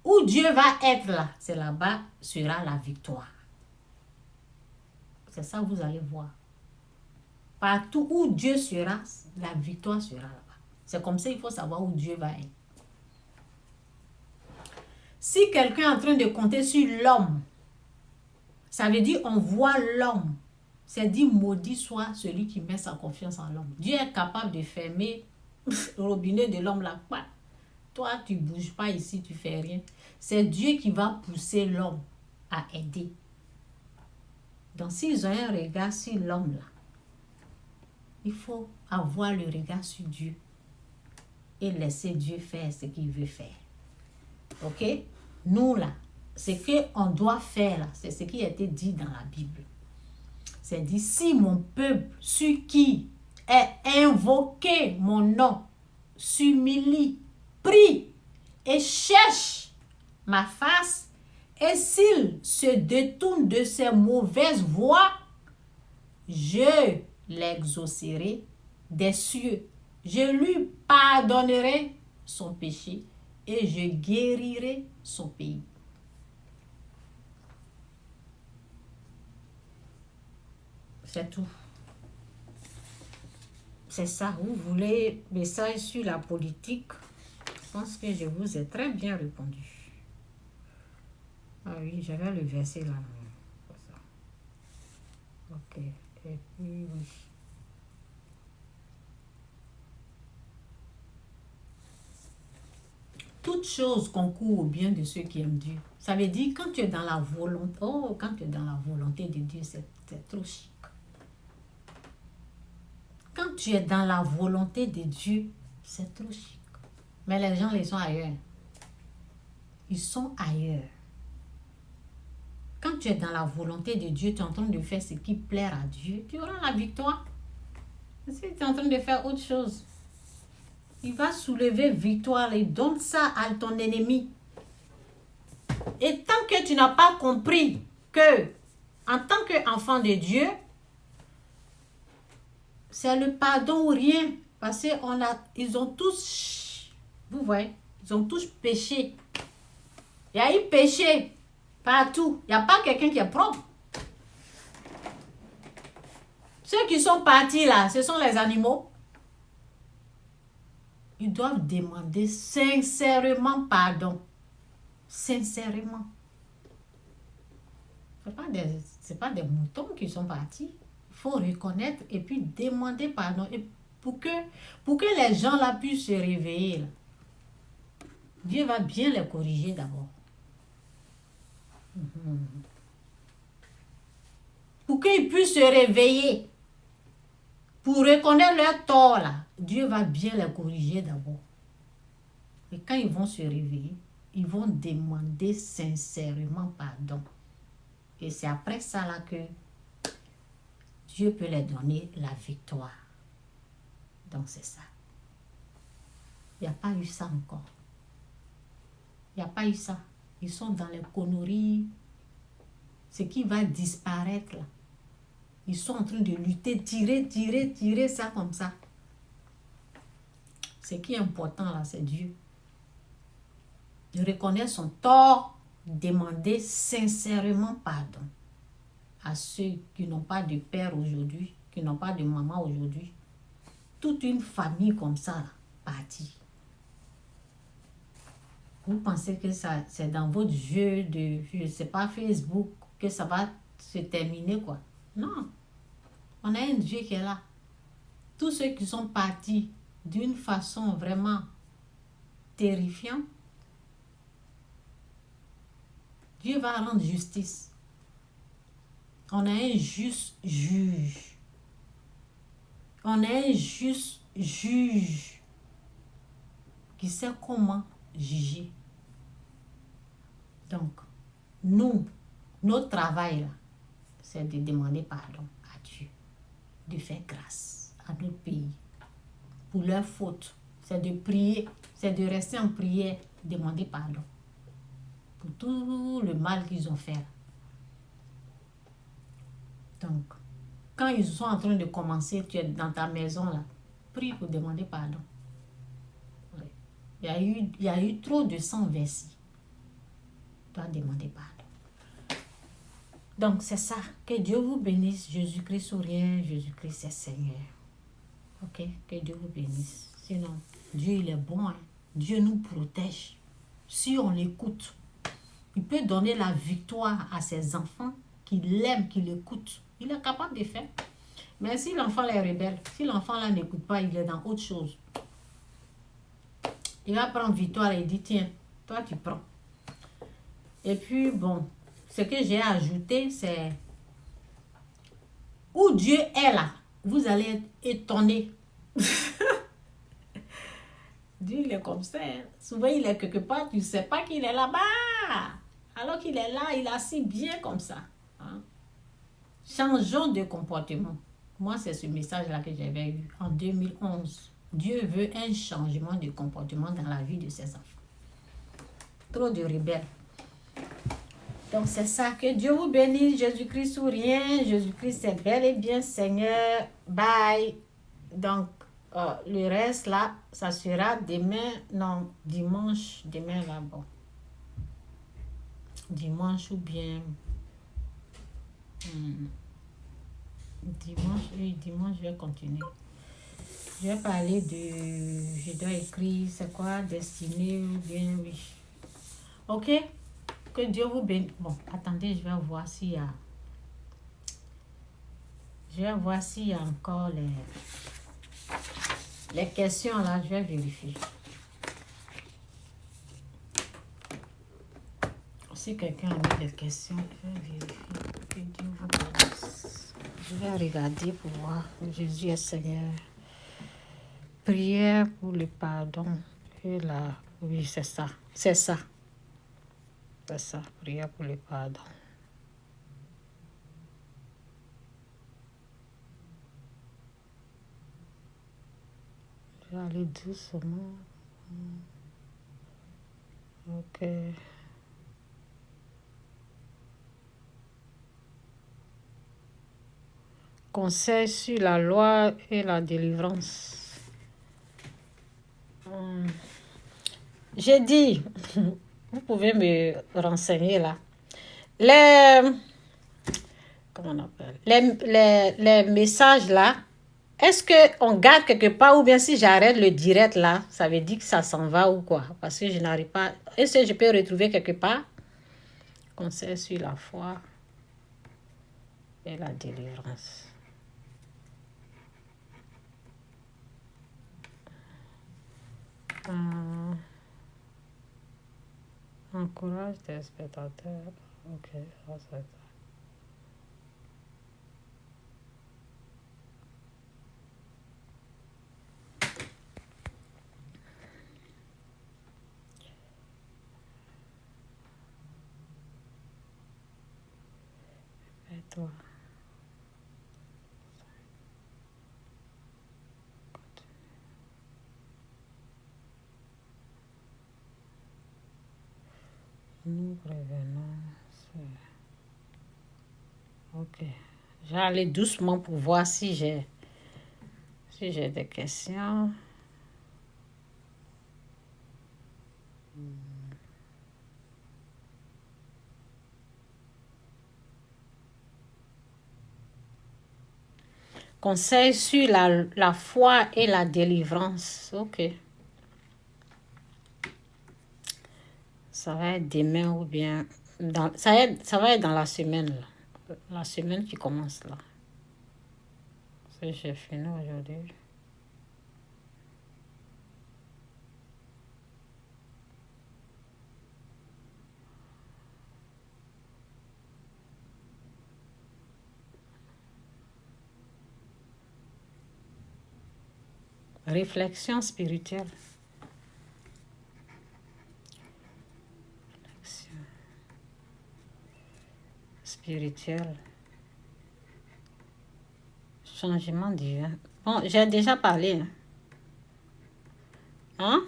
Où Dieu va être là, c'est là-bas sera la victoire. C'est ça que vous allez voir. Partout où Dieu sera, la victoire sera là-bas. C'est comme ça qu'il faut savoir où Dieu va être. Si quelqu'un est en train de compter sur l'homme, ça veut dire on voit l'homme. C'est dit maudit soit celui qui met sa confiance en l'homme. Dieu est capable de fermer le robinet de l'homme là. Toi, tu ne bouges pas ici, tu ne fais rien. C'est Dieu qui va pousser l'homme à aider. Donc, s'ils ont un regard sur l'homme là, il faut avoir le regard sur Dieu et laisser Dieu faire ce qu'il veut faire. Ok? Nous là, ce qu'on doit faire là, c'est ce qui a été dit dans la Bible. C'est dit, si mon peuple, sur qui est invoqué mon nom, s'humilie, prie et cherche ma face, et s'il se détourne de ses mauvaises voies, je l'exaucerai des cieux. Je lui pardonnerai son péché et je guérirai son pays. C'est tout. C'est ça. Vous voulez message sur la politique? Je pense que je vous ai très bien répondu. Ah oui, j'avais le verset là. Ok. Et puis, oui. Toute chose concourt au bien de ceux qui aiment Dieu. Ça veut dire quand tu es dans la volonté, quand tu es dans la volonté de Dieu, c'est trop chic. Quand tu es dans la volonté de Dieu, c'est trop chic. Mais les gens, ils sont ailleurs. Ils sont ailleurs. Quand tu es dans la volonté de Dieu, tu es en train de faire ce qui plaît à Dieu, tu auras la victoire. Si tu es en train de faire autre chose, il va soulever victoire et donne ça à ton ennemi. Et tant que tu n'as pas compris que, en tant qu'enfant de Dieu, c'est le pardon ou rien. Parce qu'ils ont tous, vous voyez, ils ont tous péché. Il y a eu péché partout. Il n'y a pas quelqu'un qui est propre. Ceux qui sont partis là, ce sont les animaux. Ils doivent demander sincèrement pardon. Sincèrement. Ce n'est pas des moutons qui sont partis. Il faut reconnaître et puis demander pardon. Et pour que les gens là puissent se réveiller, là, Dieu va bien les corriger d'abord. Pour qu'ils puissent se réveiller, pour reconnaître leur tort là, Dieu va bien les corriger d'abord. Et quand ils vont se réveiller, ils vont demander sincèrement pardon. Et c'est après ça là que Dieu peut leur donner la victoire. Donc c'est ça. Il n'y a pas eu ça encore. Il n'y a pas eu ça. Ils sont dans les conneries. Ce qui va disparaître là. Ils sont en train de lutter, tirer ça comme ça. Ce qui est important là, c'est Dieu. De reconnaître son tort, demander sincèrement pardon à ceux qui n'ont pas de père aujourd'hui, qui n'ont pas de maman aujourd'hui. Toute une famille comme ça, là, partie. Vous pensez que ça, c'est dans votre jeu de, je ne sais pas, Facebook, que ça va se terminer, quoi. Non. On a un Dieu qui est là. Tous ceux qui sont partis d'une façon vraiment terrifiante, Dieu va rendre justice. On a un juste juge. On a un juste juge qui sait comment juger. Donc, notre travail, là, c'est de demander pardon à Dieu, de faire grâce à notre pays pour leurs fautes. C'est de prier, c'est de rester en prière, demander pardon pour tout le mal qu'ils ont fait. Donc, quand ils sont en train de commencer, tu es dans ta maison là, prie pour demander pardon. Oui. Il y a eu trop de sang versé. Tu dois demander pardon. Donc, c'est ça. Que Dieu vous bénisse. Jésus-Christ sourire. Jésus-Christ est Seigneur. Ok? Que Dieu vous bénisse. Sinon, Dieu, il est bon. Hein? Dieu nous protège. Si on l'écoute, il peut donner la victoire à ses enfants qui l'aiment, qui l'écoutent. Il est capable de faire. Mais si l'enfant est rebelle, si l'enfant là n'écoute pas, il est dans autre chose. Il va prendre victoire et il dit, tiens, toi tu prends. Et puis, bon, ce que j'ai ajouté, c'est où Dieu est là, vous allez être étonné. Dieu, il est comme ça. Hein. Souvent, il est quelque part, tu ne sais pas qu'il est là-bas. Alors qu'il est là, il est assis bien comme ça. Hein. Changeons de comportement. Moi, c'est ce message-là que j'avais eu en 2011. Dieu veut un changement de comportement dans la vie de ses enfants. Trop de rebelles. Donc, c'est ça. Que Dieu vous bénisse. Jésus-Christ ou rien. Jésus-Christ est bel et bien Seigneur. Bye. Donc, le reste, là, ça sera demain. Non, dimanche. Demain, là, bon. Dimanche ou bien... Dimanche, je vais continuer. Je vais parler de... Je dois écrire, c'est quoi, destinée ou bien, oui. Ok? Que Dieu vous bénisse. Bon, attendez, je vais voir s'il y a... Je vais voir s'il y a encore les questions là, je vais vérifier. Si quelqu'un a mis des questions, je vais vérifier. Que Dieu vous bénisse. Je vais regarder pour voir. Jésus est Seigneur. Prière pour le pardon. Et là, oui, c'est ça. C'est ça. C'est ça. Prière pour le pardon. Je vais aller doucement. Ok. Conseil sur la loi et la délivrance. J'ai dit, vous pouvez me renseigner là. Comment on appelle? Les messages là, est-ce qu'on garde quelque part ou bien si j'arrête le direct là, ça veut dire que ça s'en va ou quoi? Parce que je n'arrive pas. Est-ce que je peux retrouver quelque part? Conseil sur la foi et la délivrance. Encourage des spectateurs. Ok, ça c'est ça. Et toi? Nous revenons. Ok. Je vais aller doucement pour voir si j'ai des questions. Conseil sur la foi et la délivrance. Ok. Ça va être demain ou bien... ça va être dans la semaine. Là. La semaine qui commence là. C'est j'ai fini aujourd'hui. Réflexion spirituelle. Réflexion spirituelle. Changement divin. Bon, j'ai déjà parlé. Hein?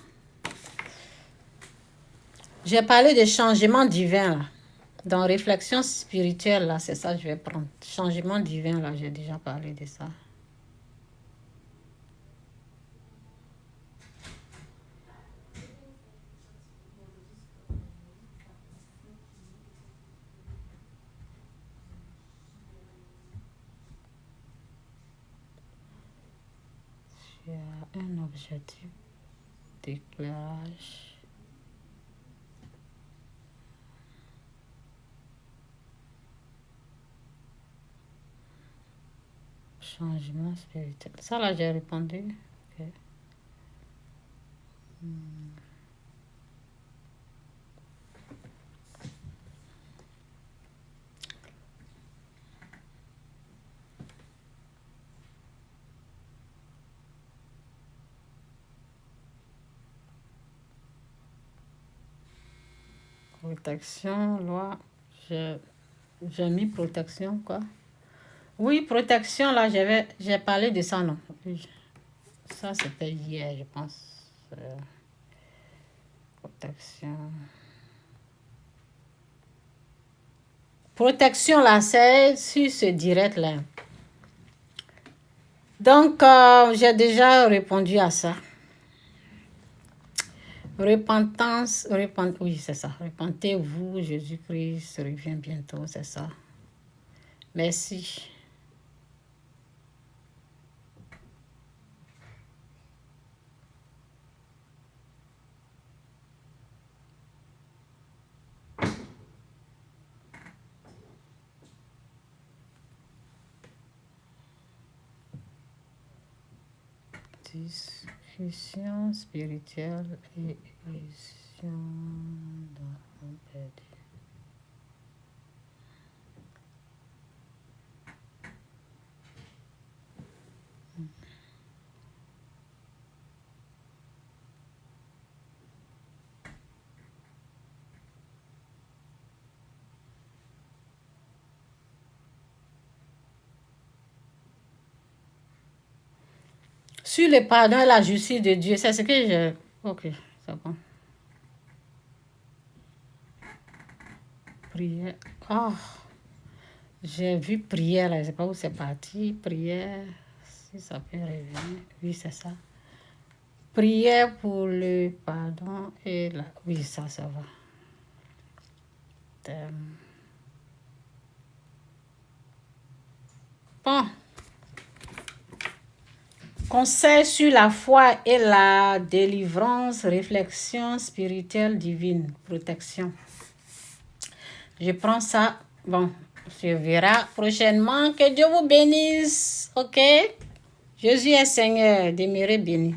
J'ai parlé de changement divin là. Dans réflexion spirituelle là, c'est ça que je vais prendre. Changement divin là, j'ai déjà parlé de ça. Il y a un objectif d'éclairage. Changement spirituel. Ça là, j'ai répondu. Okay. Protection, loi. J'ai mis protection, quoi. Oui, protection, là, j'ai parlé de ça, non? Ça, c'était hier, je pense. Protection. Protection, là, c'est sur ce direct-là. Donc, j'ai déjà répondu à ça. Repentance, oui, c'est ça. Repentez-vous, Jésus-Christ revient bientôt, c'est ça. Merci. Discussion spirituelle et illusion d'enfants perdus. Sur le pardon et la justice de Dieu, c'est ce que je... Ok, c'est bon. Prière. Oh, j'ai vu prière, là, je ne sais pas où c'est parti. Prière, si ça peut revenir. Oui, c'est ça. Prière pour le pardon et la... Oui, ça va. Bon. Conseil sur la foi et la délivrance, réflexion spirituelle divine, protection. Je prends ça. Bon, on se verra prochainement. Que Dieu vous bénisse. Ok? Jésus est Seigneur. Demeurez bénis.